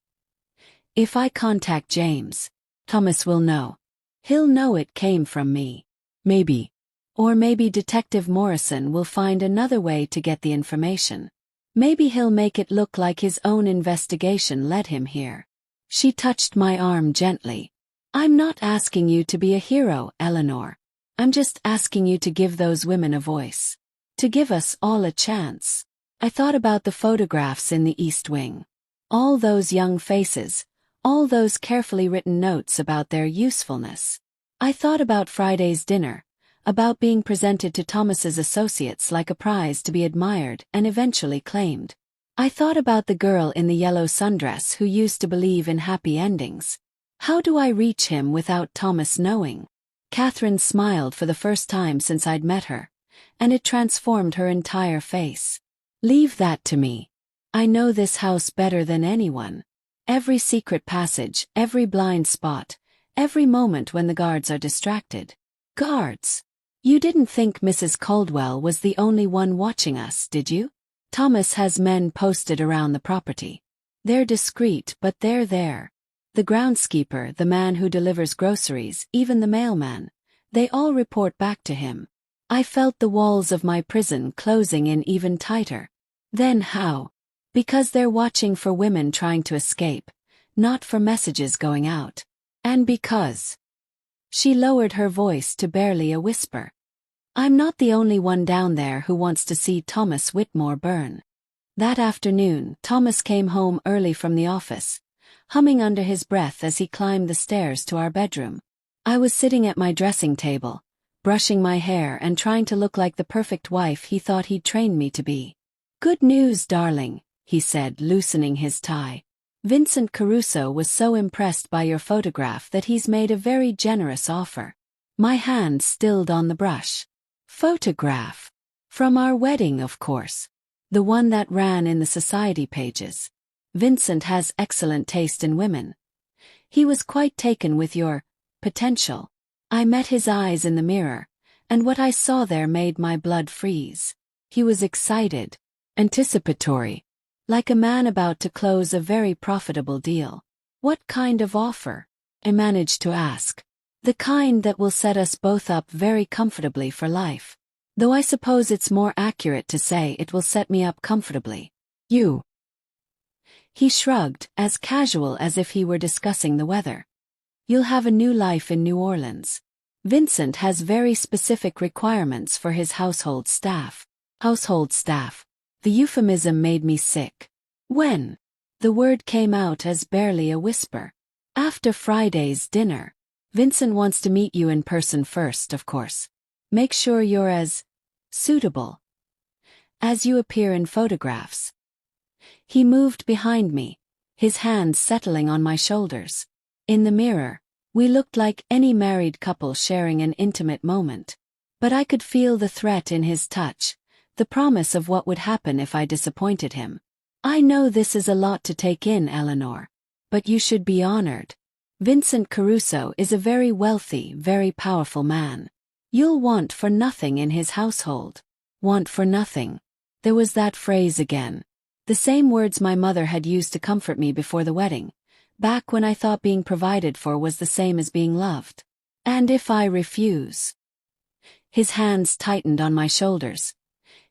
if I contact James, Thomas will know. He'll know it came from me. Maybe. Or maybe Detective Morrison will find another way to get the information. Maybe he'll make it look like his own investigation led him here. She touched my arm gently. I'm not asking you to be a hero, Eleanor. I'm just asking you to give those women a voice. To give us all a chance. I thought about the photographs in the East Wing. All those young faces, all those carefully written notes about their usefulness. I thought about Friday's dinner, about being presented to Thomas's associates like a prize to be admired and eventually claimed. I thought about the girl in the yellow sundress who used to believe in happy endings. How do I reach him without Thomas knowing? Catherine smiled for the first time since I'd met her, and it transformed her entire face. Leave that to me. I know this house better than anyone. Every secret passage, every blind spot, every moment when the guards are distracted. Guards? You didn't think Mrs. Caldwell was the only one watching us, did you? Thomas has men posted around the property. They're discreet, but they're there. The groundskeeper, the man who delivers groceries, even the mailman. They all report back to him. I felt the walls of my prison closing in even tighter. Then how? Because they're watching for women trying to escape, not for messages going out. And because. She lowered her voice to barely a whisper. I'm not the only one down there who wants to see Thomas Whitmore burn. That afternoon, Thomas came home early from the office, humming under his breath as he climbed the stairs to our bedroom. I was sitting at my dressing table, brushing my hair and trying to look like the perfect wife he thought he'd trained me to be. Good news, darling, he said, loosening his tie. Vincent Caruso was so impressed by your photograph that he's made a very generous offer. My hand stilled on the brush. Photograph. From our wedding, of course. The one that ran in the society pages. Vincent has excellent taste in women. He was quite taken with your potential. I met his eyes in the mirror, and what I saw there made my blood freeze. He was excited, anticipatory, like a man about to close a very profitable deal. What kind of offer? I managed to ask. The kind that will set us both up very comfortably for life. Though I suppose it's more accurate to say it will set me up comfortably. You. He shrugged, as casual as if he were discussing the weather. You'll have a new life in New Orleans. Vincent has very specific requirements for his household staff. Household staff. The euphemism made me sick. When? The word came out as barely a whisper. After Friday's dinner. Vincent wants to meet you in person first, of course. Make sure you're as suitable as you appear in photographs. He moved behind me, his hands settling on my shoulders. In the mirror, we looked like any married couple sharing an intimate moment. But I could feel the threat in his touch, the promise of what would happen if I disappointed him. I know this is a lot to take in, Eleanor, but you should be honored. Vincent Caruso is a very wealthy, very powerful man. You'll want for nothing in his household. Want for nothing. There was that phrase again. The same words my mother had used to comfort me before the wedding, back when I thought being provided for was the same as being loved. And if I refuse? His hands tightened on my shoulders,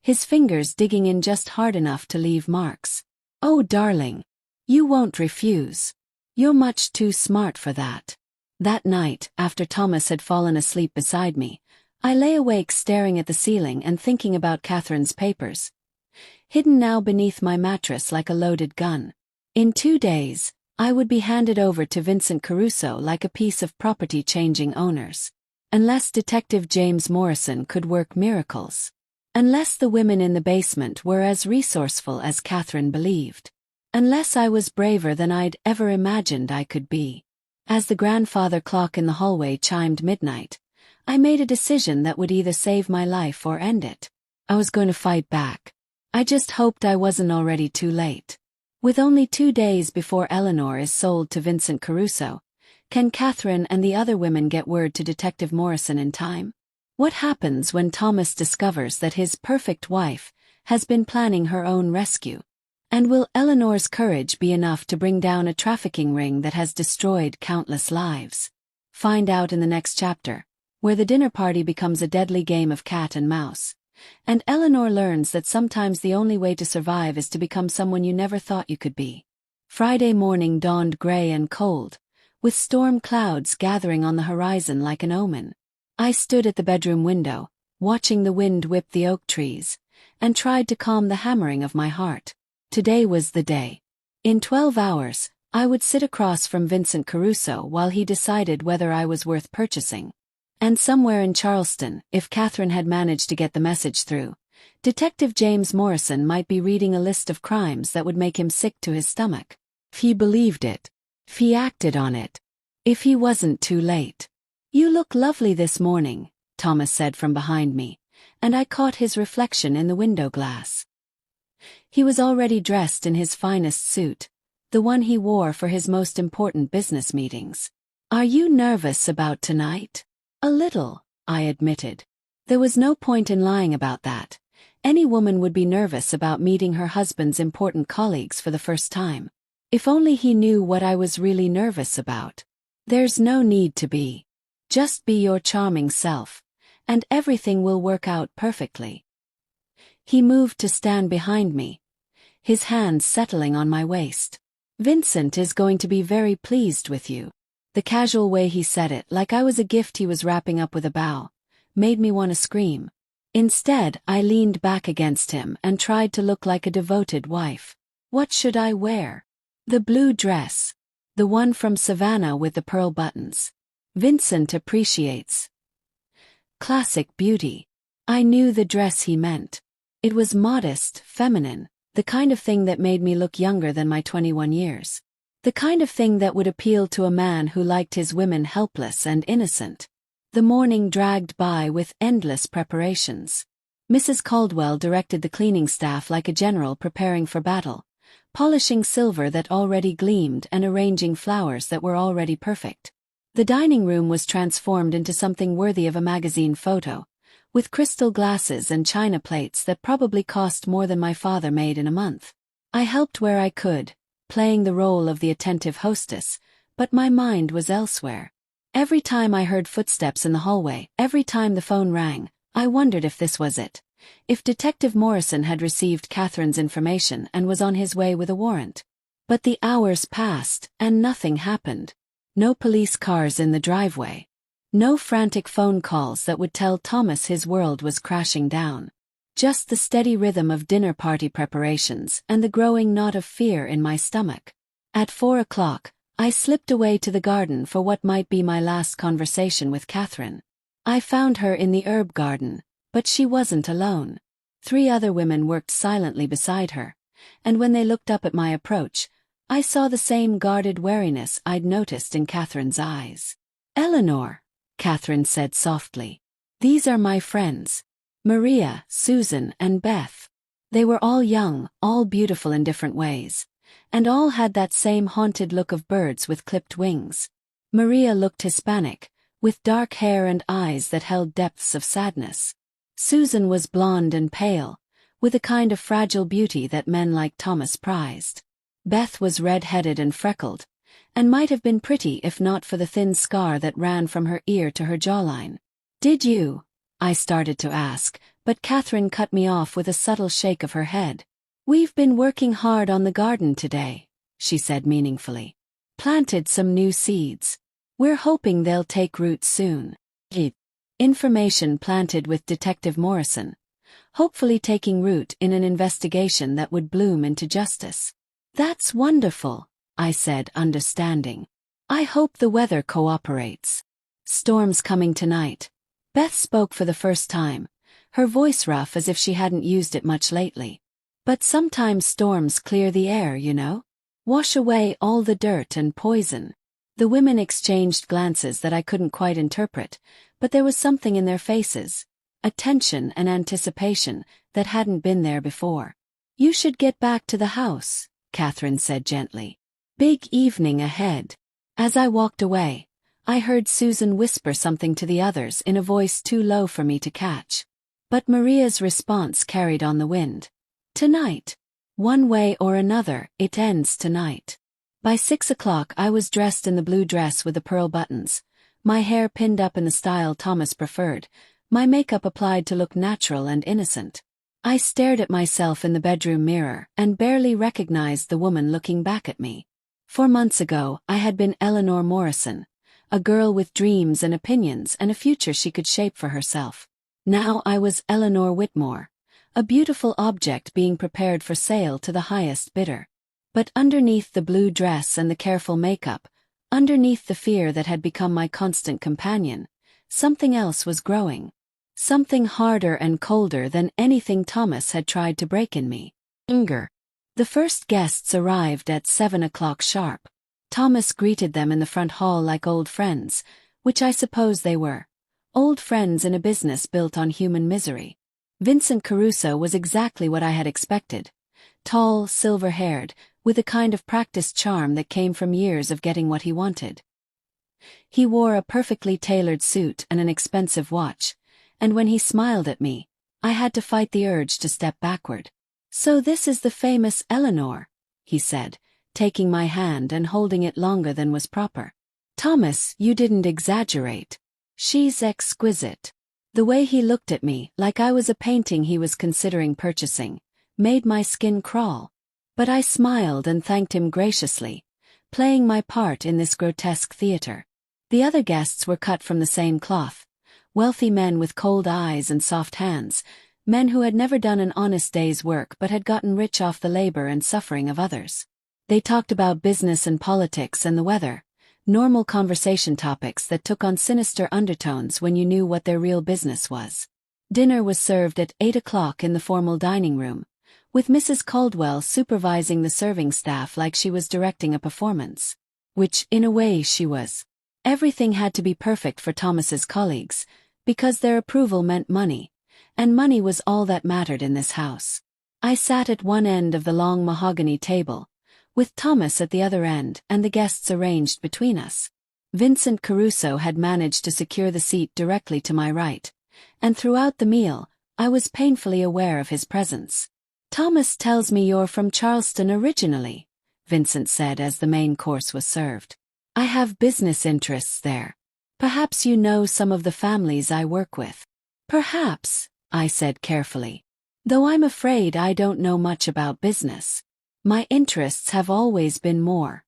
his fingers digging in just hard enough to leave marks. Oh, darling. You won't refuse. You're much too smart for that. That night, after Thomas had fallen asleep beside me, I lay awake staring at the ceiling and thinking about Catherine's papers, hidden now beneath my mattress like a loaded gun. In 2 days, I would be handed over to Vincent Caruso like a piece of property changing owners. Unless Detective James Morrison could work miracles. Unless the women in the basement were as resourceful as Catherine believed. Unless I was braver than I'd ever imagined I could be. As the grandfather clock in the hallway chimed midnight, I made a decision that would either save my life or end it. I was going to fight back. I just hoped I wasn't already too late. With only 2 days before Eleanor is sold to Vincent Caruso, can Catherine and the other women get word to Detective Morrison in time? What happens when Thomas discovers that his perfect wife has been planning her own rescue? And will Eleanor's courage be enough to bring down a trafficking ring that has destroyed countless lives? Find out in the next chapter, where the dinner party becomes a deadly game of cat and mouse, and Eleanor learns that sometimes the only way to survive is to become someone you never thought you could be. Friday morning dawned gray and cold, with storm clouds gathering on the horizon like an omen. I stood at the bedroom window, watching the wind whip the oak trees, and tried to calm the hammering of my heart. Today was the day. In 12 hours, I would sit across from Vincent Caruso while he decided whether I was worth purchasing. And somewhere in Charleston, if Catherine had managed to get the message through, Detective James Morrison might be reading a list of crimes that would make him sick to his stomach. If he believed it. If he acted on it. If he wasn't too late. You look lovely this morning, Thomas said from behind me, and I caught his reflection in the window glass. He was already dressed in his finest suit, the one he wore for his most important business meetings. Are you nervous about tonight? A little, I admitted. There was no point in lying about that. Any woman would be nervous about meeting her husband's important colleagues for the first time. If only he knew what I was really nervous about. There's no need to be. Just be your charming self, and everything will work out perfectly. He moved to stand behind me, his hands settling on my waist. Vincent is going to be very pleased with you. The casual way he said it, like I was a gift he was wrapping up with a bow, made me want to scream. Instead, I leaned back against him and tried to look like a devoted wife. What should I wear? The blue dress. The one from Savannah with the pearl buttons. Vincent appreciates classic beauty. I knew the dress he meant. It was modest, feminine, the kind of thing that made me look younger than my 21 years. The kind of thing that would appeal to a man who liked his women helpless and innocent. The morning dragged by with endless preparations. Mrs. Caldwell directed the cleaning staff like a general preparing for battle, polishing silver that already gleamed and arranging flowers that were already perfect. The dining room was transformed into something worthy of a magazine photo, with crystal glasses and china plates that probably cost more than my father made in a month. I helped where I could, playing the role of the attentive hostess, but my mind was elsewhere. Every time I heard footsteps in the hallway, every time the phone rang, I wondered if this was it. If Detective Morrison had received Catherine's information and was on his way with a warrant. But the hours passed, and nothing happened. No police cars in the driveway. No frantic phone calls that would tell Thomas his world was crashing down. Just the steady rhythm of dinner party preparations and the growing knot of fear in my stomach. At 4 o'clock, I slipped away to the garden for what might be my last conversation with Catherine. I found her in the herb garden, but she wasn't alone. 3 other women worked silently beside her, and when they looked up at my approach, I saw the same guarded wariness I'd noticed in Catherine's eyes. "Eleanor," Catherine said softly. "These are my friends. Maria, Susan, and Beth." They were all young, all beautiful in different ways, and all had that same haunted look of birds with clipped wings. Maria looked Hispanic, with dark hair and eyes that held depths of sadness. Susan was blonde and pale, with a kind of fragile beauty that men like Thomas prized. Beth was red-headed and freckled, and might have been pretty if not for the thin scar that ran from her ear to her jawline. "Did you?" I started to ask, but Catherine cut me off with a subtle shake of her head. "We've been working hard on the garden today," she said meaningfully. "Planted some new seeds. We're hoping they'll take root soon." Information planted with Detective Morrison, hopefully taking root in an investigation that would bloom into justice. "That's wonderful," I said, understanding. "I hope the weather cooperates." "Storm's coming tonight." Beth spoke for the first time, her voice rough as if she hadn't used it much lately. "But sometimes storms clear the air, you know? Wash away all the dirt and poison." The women exchanged glances that I couldn't quite interpret, but there was something in their faces, a tension and anticipation that hadn't been there before. "You should get back to the house," Catherine said gently. "Big evening ahead." As I walked away, I heard Susan whisper something to the others in a voice too low for me to catch. But Maria's response carried on the wind. "Tonight. One way or another, it ends tonight." By 6 o'clock I was dressed in the blue dress with the pearl buttons, my hair pinned up in the style Thomas preferred, my makeup applied to look natural and innocent. I stared at myself in the bedroom mirror and barely recognized the woman looking back at me. 4 months ago, I had been Eleanor Morrison, a girl with dreams and opinions and a future she could shape for herself. Now I was Eleanor Whitmore, a beautiful object being prepared for sale to the highest bidder. But underneath the blue dress and the careful makeup, underneath the fear that had become my constant companion, something else was growing. Something harder and colder than anything Thomas had tried to break in me. Anger. The first guests arrived at 7 o'clock sharp. Thomas greeted them in the front hall like old friends, which I suppose they were. Old friends in a business built on human misery. Vincent Caruso was exactly what I had expected. Tall, silver-haired, with a kind of practiced charm that came from years of getting what he wanted. He wore a perfectly tailored suit and an expensive watch, and when he smiled at me, I had to fight the urge to step backward. "So this is the famous Eleanor," he said, taking my hand and holding it longer than was proper. "Thomas, you didn't exaggerate. She's exquisite." The way he looked at me, like I was a painting he was considering purchasing, made my skin crawl. But I smiled and thanked him graciously, playing my part in this grotesque theater. The other guests were cut from the same cloth, wealthy men with cold eyes and soft hands, men who had never done an honest day's work but had gotten rich off the labor and suffering of others. They talked about business and politics and the weather, normal conversation topics that took on sinister undertones when you knew what their real business was. Dinner was served at 8 o'clock in the formal dining room, with Mrs. Caldwell supervising the serving staff like she was directing a performance. Which, in a way, she was. Everything had to be perfect for Thomas's colleagues, because their approval meant money, and money was all that mattered in this house. I sat at one end of the long mahogany table, with Thomas at the other end and the guests arranged between us. Vincent Caruso had managed to secure the seat directly to my right, and throughout the meal, I was painfully aware of his presence. "Thomas tells me you're from Charleston originally," Vincent said as the main course was served. "I have business interests there. Perhaps you know some of the families I work with." "Perhaps," I said carefully. "Though I'm afraid I don't know much about business. My interests have always been more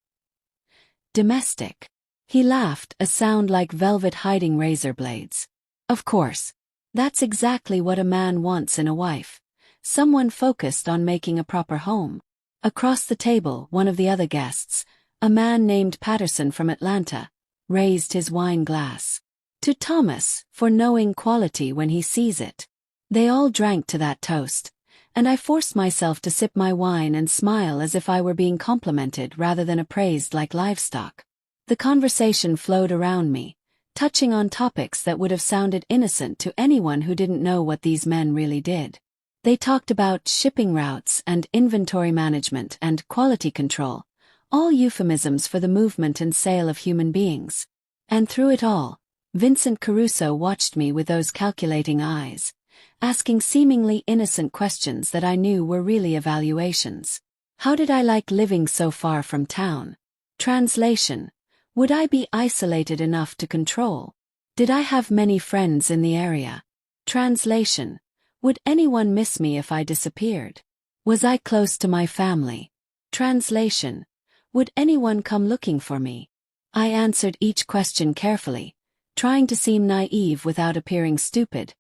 domestic." He laughed, a sound like velvet hiding razor blades. "Of course. That's exactly what a man wants in a wife. Someone focused on making a proper home." Across the table, one of the other guests, a man named Patterson from Atlanta, raised his wine glass. "To Thomas, for knowing quality when he sees it." They all drank to that toast, and I forced myself to sip my wine and smile as if I were being complimented rather than appraised like livestock. The conversation flowed around me, touching on topics that would have sounded innocent to anyone who didn't know what these men really did. They talked about shipping routes and inventory management and quality control, all euphemisms for the movement and sale of human beings. And through it all, Vincent Caruso watched me with those calculating eyes, asking seemingly innocent questions that I knew were really evaluations. How did I like living so far from town? Translation: would I be isolated enough to control? Did I have many friends in the area? Translation: would anyone miss me if I disappeared? Was I close to my family? Translation: would anyone come looking for me? I answered each question carefully, trying to seem naive without appearing stupid,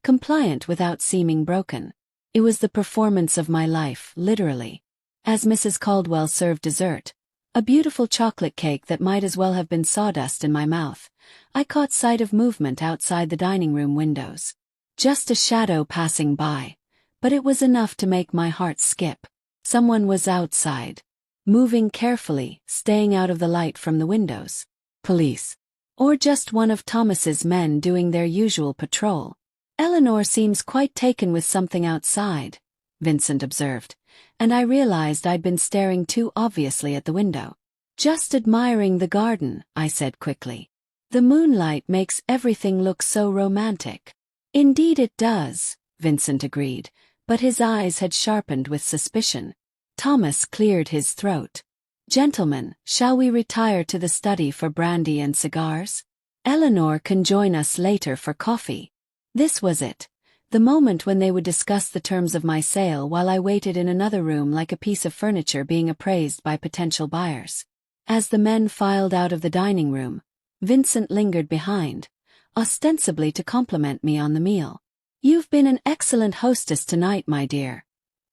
compliant without seeming broken. It was the performance of my life, literally. As Mrs. Caldwell served dessert, a beautiful chocolate cake that might as well have been sawdust in my mouth, I caught sight of movement outside the dining room windows. Just a shadow passing by, but it was enough to make my heart skip. Someone was outside, moving carefully, staying out of the light from the windows. Police. Or just one of Thomas's men doing their usual patrol. "Eleanor seems quite taken with something outside," Vincent observed, and I realized I'd been staring too obviously at the window. "Just admiring the garden," I said quickly. "The moonlight makes everything look so romantic." "Indeed it does," Vincent agreed, but his eyes had sharpened with suspicion. Thomas cleared his throat. "Gentlemen, shall we retire to the study for brandy and cigars? Eleanor can join us later for coffee." This was it. The moment when they would discuss the terms of my sale while I waited in another room like a piece of furniture being appraised by potential buyers. As the men filed out of the dining room, Vincent lingered behind, ostensibly to compliment me on the meal. "You've been an excellent hostess tonight, my dear,"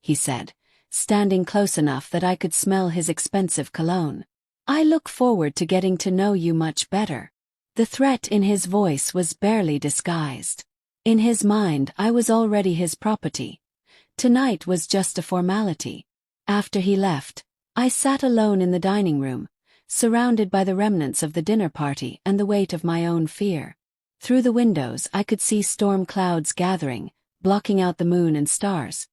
he said, standing close enough that I could smell his expensive cologne. "I look forward to getting to know you much better." The threat in his voice was barely disguised. In his mind, I was already his property. Tonight was just a formality. After he left, I sat alone in the dining room, surrounded by the remnants of the dinner party and the weight of my own fear. Through the windows I could see storm clouds gathering, blocking out the moon and stars.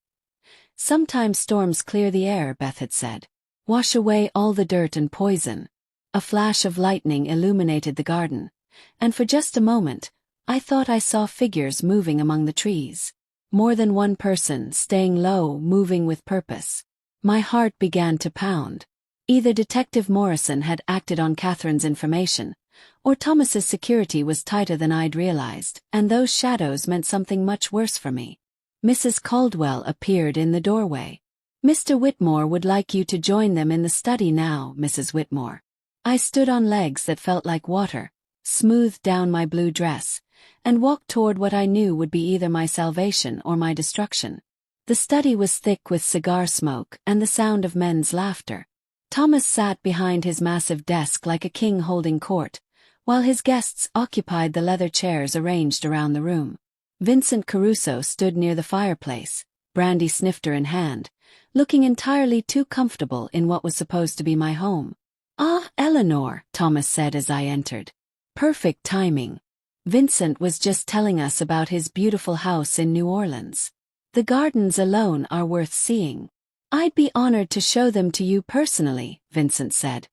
"Sometimes storms clear the air," Beth had said. "Wash away all the dirt and poison." A flash of lightning illuminated the garden, and for just a moment, I thought I saw figures moving among the trees. More than one person, staying low, moving with purpose. My heart began to pound. Either Detective Morrison had acted on Catherine's information, or Thomas's security was tighter than I'd realized, and those shadows meant something much worse for me. Mrs. Caldwell appeared in the doorway. "Mr. Whitmore would like you to join them in the study now, Mrs. Whitmore." I stood on legs that felt like water, smoothed down my blue dress, and walked toward what I knew would be either my salvation or my destruction. The study was thick with cigar smoke and the sound of men's laughter. Thomas sat behind his massive desk like a king holding court, while his guests occupied the leather chairs arranged around the room. Vincent Caruso stood near the fireplace, brandy snifter in hand, looking entirely too comfortable in what was supposed to be my home. "Ah, Eleanor," Thomas said as I entered. "Perfect timing. Vincent was just telling us about his beautiful house in New Orleans." The gardens alone are worth seeing. I'd be honored to show them to you personally, Vincent said,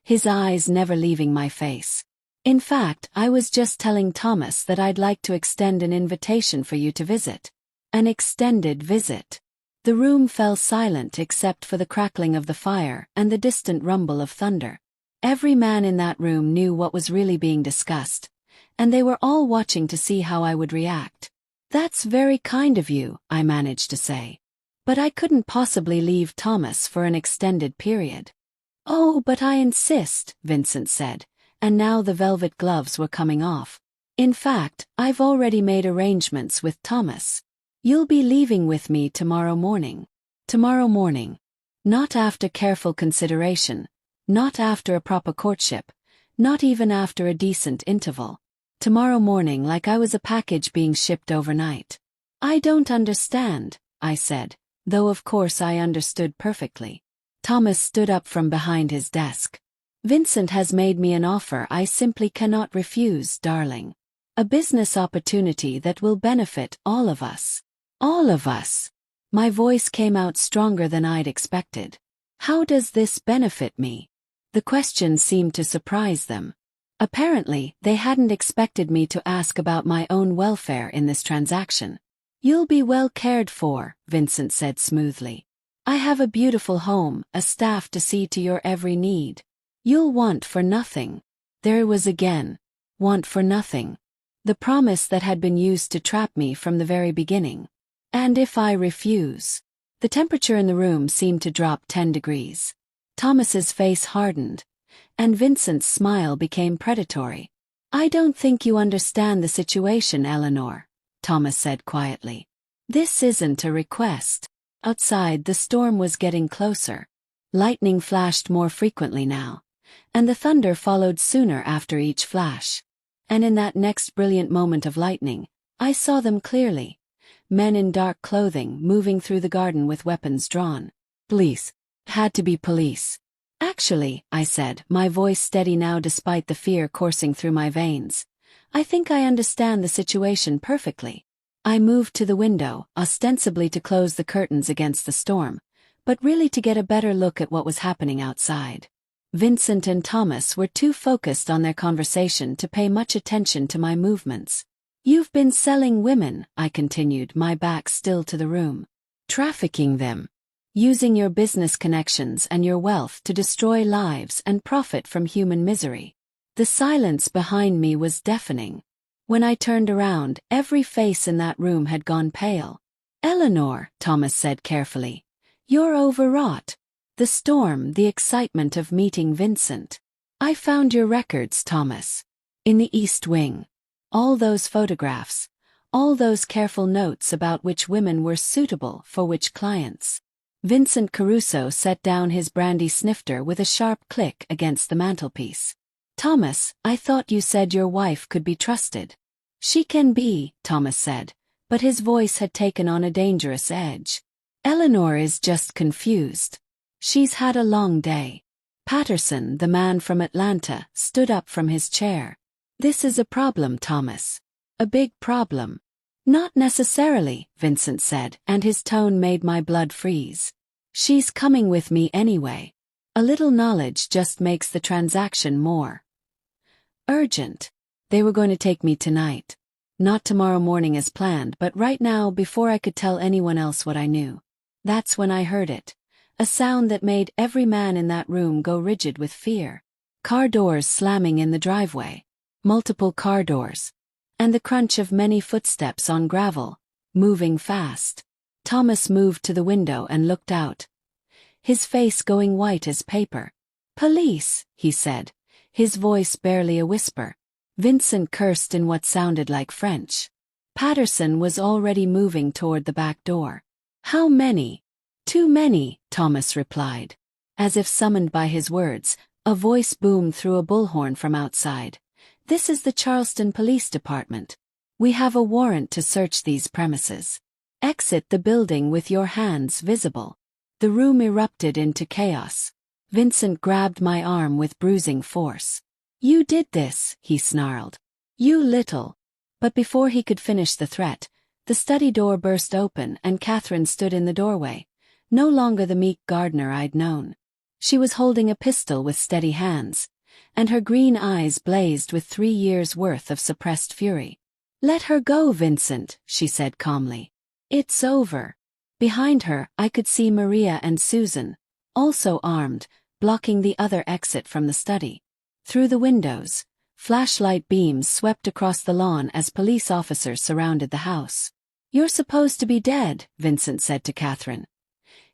his eyes never leaving my face. In fact, I was just telling Thomas that I'd like to extend an invitation for you to visit. An extended visit. The room fell silent except for the crackling of the fire and the distant rumble of thunder. Every man in that room knew what was really being discussed, and they were all watching to see how I would react. That's very kind of you, I managed to say. But I couldn't possibly leave Thomas for an extended period. Oh, but I insist, Vincent said, and now the velvet gloves were coming off. In fact, I've already made arrangements with Thomas. You'll be leaving with me tomorrow morning. Tomorrow morning. Not after careful consideration, not after a proper courtship, not even after a decent interval. Tomorrow morning, like I was a package being shipped overnight. I don't understand, I said, though of course I understood perfectly. Thomas stood up from behind his desk. Vincent has made me an offer I simply cannot refuse, darling. A business opportunity that will benefit all of us. All of us. My voice came out stronger than I'd expected. How does this benefit me? The question seemed to surprise them. Apparently, they hadn't expected me to ask about my own welfare in this transaction. You'll be well cared for, Vincent said smoothly. I have a beautiful home, a staff to see to your every need. You'll want for nothing. There it was again. Want for nothing. The promise that had been used to trap me from the very beginning. And if I refuse? The temperature in the room seemed to drop 10 degrees. Thomas's face hardened, and Vincent's smile became predatory. I don't think you understand the situation, Eleanor, Thomas said quietly. This isn't a request. Outside, the storm was getting closer. Lightning flashed more frequently now, and the thunder followed sooner after each flash. And in that next brilliant moment of lightning, I saw them clearly. Men in dark clothing moving through the garden with weapons drawn. Police. Had to be police. Actually, I said, my voice steady now despite the fear coursing through my veins. I think I understand the situation perfectly. I moved to the window, ostensibly to close the curtains against the storm, but really to get a better look at what was happening outside. Vincent and Thomas were too focused on their conversation to pay much attention to my movements. You've been selling women, I continued, my back still to the room. Trafficking them. Using your business connections and your wealth to destroy lives and profit from human misery. The silence behind me was deafening. When I turned around, every face in that room had gone pale. Eleanor, Thomas said carefully, you're overwrought. The storm, the excitement of meeting Vincent. I found your records, Thomas. In the East Wing. All those photographs. All those careful notes about which women were suitable for which clients. Vincent Caruso set down his brandy snifter with a sharp click against the mantelpiece. Thomas, I thought you said your wife could be trusted. She can be, Thomas said, but his voice had taken on a dangerous edge. Eleanor is just confused. She's had a long day. Patterson, the man from Atlanta, stood up from his chair. This is a problem, Thomas. A big problem. Not necessarily, Vincent said, and his tone made my blood freeze. She's coming with me anyway. A little knowledge just makes the transaction more urgent. They were going to take me tonight. Not tomorrow morning as planned, but right now before I could tell anyone else what I knew. That's when I heard it. A sound that made every man in that room go rigid with fear. Car doors slamming in the driveway. Multiple car doors. And the crunch of many footsteps on gravel, moving fast. Thomas moved to the window and looked out. His face going white as paper. Police, he said, his voice barely a whisper. Vincent cursed in what sounded like French. Patterson was already moving toward the back door. How many? Too many, Thomas replied. As if summoned by his words, a voice boomed through a bullhorn from outside. This is the Charleston Police Department. We have a warrant to search these premises. Exit the building with your hands visible. The room erupted into chaos. Vincent grabbed my arm with bruising force. You did this, he snarled. You little. But before he could finish the threat, The study door burst open and Catherine stood in the doorway, no longer the meek gardener I'd known. She was holding a pistol with steady hands, and her green eyes blazed with 3 years' worth of suppressed fury. "Let her go, Vincent," she said calmly. "It's over." Behind her, I could see Maria and Susan, also armed, blocking the other exit from the study. Through the windows, flashlight beams swept across the lawn as police officers surrounded the house. "You're supposed to be dead," Vincent said to Catherine,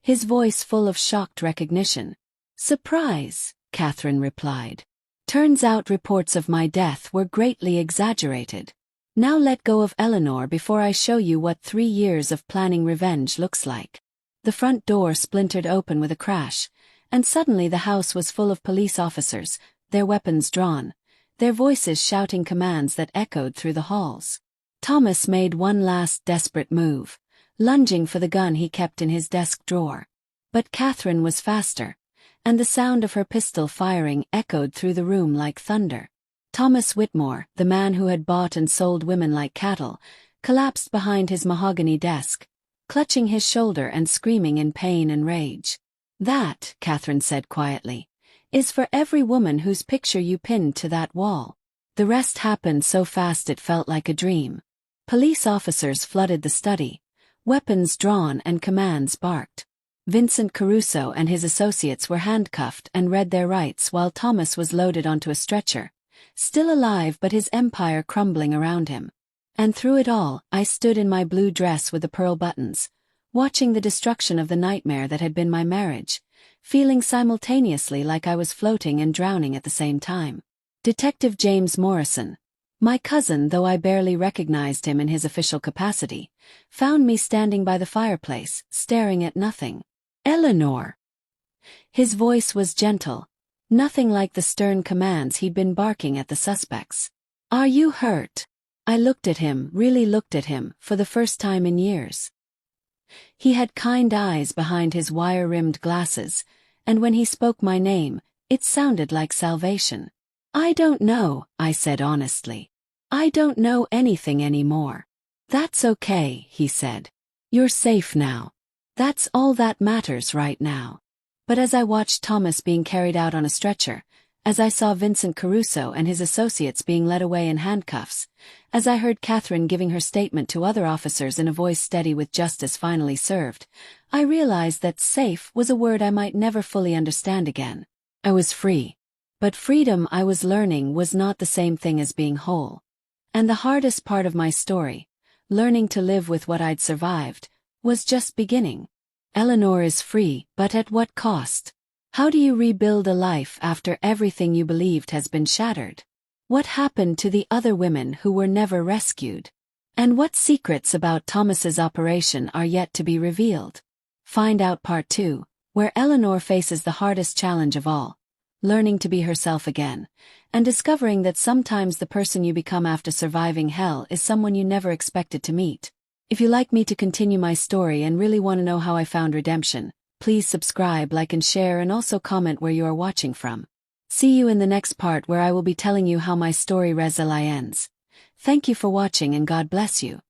his voice full of shocked recognition. "Surprise," Catherine replied. "Turns out reports of my death were greatly exaggerated. Now let go of Eleanor before I show you what 3 years of planning revenge looks like." The front door splintered open with a crash, and suddenly the house was full of police officers, their weapons drawn, their voices shouting commands that echoed through the halls. Thomas made one last desperate move, lunging for the gun he kept in his desk drawer. But Catherine was faster, and the sound of her pistol firing echoed through the room like thunder. Thomas Whitmore, the man who had bought and sold women like cattle, collapsed behind his mahogany desk, clutching his shoulder and screaming in pain and rage. "That," Catherine said quietly, "is for every woman whose picture you pinned to that wall." The rest happened so fast it felt like a dream. Police officers flooded the study, weapons drawn and commands barked. Vincent Caruso and his associates were handcuffed and read their rights while Thomas was loaded onto a stretcher, still alive but his empire crumbling around him. And through it all, I stood in my blue dress with the pearl buttons, watching the destruction of the nightmare that had been my marriage, feeling simultaneously like I was floating and drowning at the same time. Detective James Morrison, my cousin though I barely recognized him in his official capacity, found me standing by the fireplace, staring at nothing. "Eleanor." His voice was gentle, nothing like the stern commands he'd been barking at the suspects. "Are you hurt?" I looked at him, really looked at him, for the first time in years. He had kind eyes behind his wire-rimmed glasses, and when he spoke my name, it sounded like salvation. "I don't know," I said honestly. "I don't know anything anymore." "That's okay," he said. "You're safe now. That's all that matters right now." But as I watched Thomas being carried out on a stretcher, as I saw Vincent Caruso and his associates being led away in handcuffs, as I heard Catherine giving her statement to other officers in a voice steady with justice finally served, I realized that safe was a word I might never fully understand again. I was free. But freedom, I was learning, was not the same thing as being whole. And the hardest part of my story, learning to live with what I'd survived, was just beginning. Eleanor is free, but at what cost? How do you rebuild a life after everything you believed has been shattered? What happened to the other women who were never rescued? And what secrets about Thomas's operation are yet to be revealed? Find out part 2, where Eleanor faces the hardest challenge of all, learning to be herself again, and discovering that sometimes the person you become after surviving hell is someone you never expected to meet. If you like me to continue my story and really want to know how I found redemption, please subscribe, like and share, and also comment where you are watching from. See you in the next part where I will be telling you how my story ends. Thank you for watching and God bless you.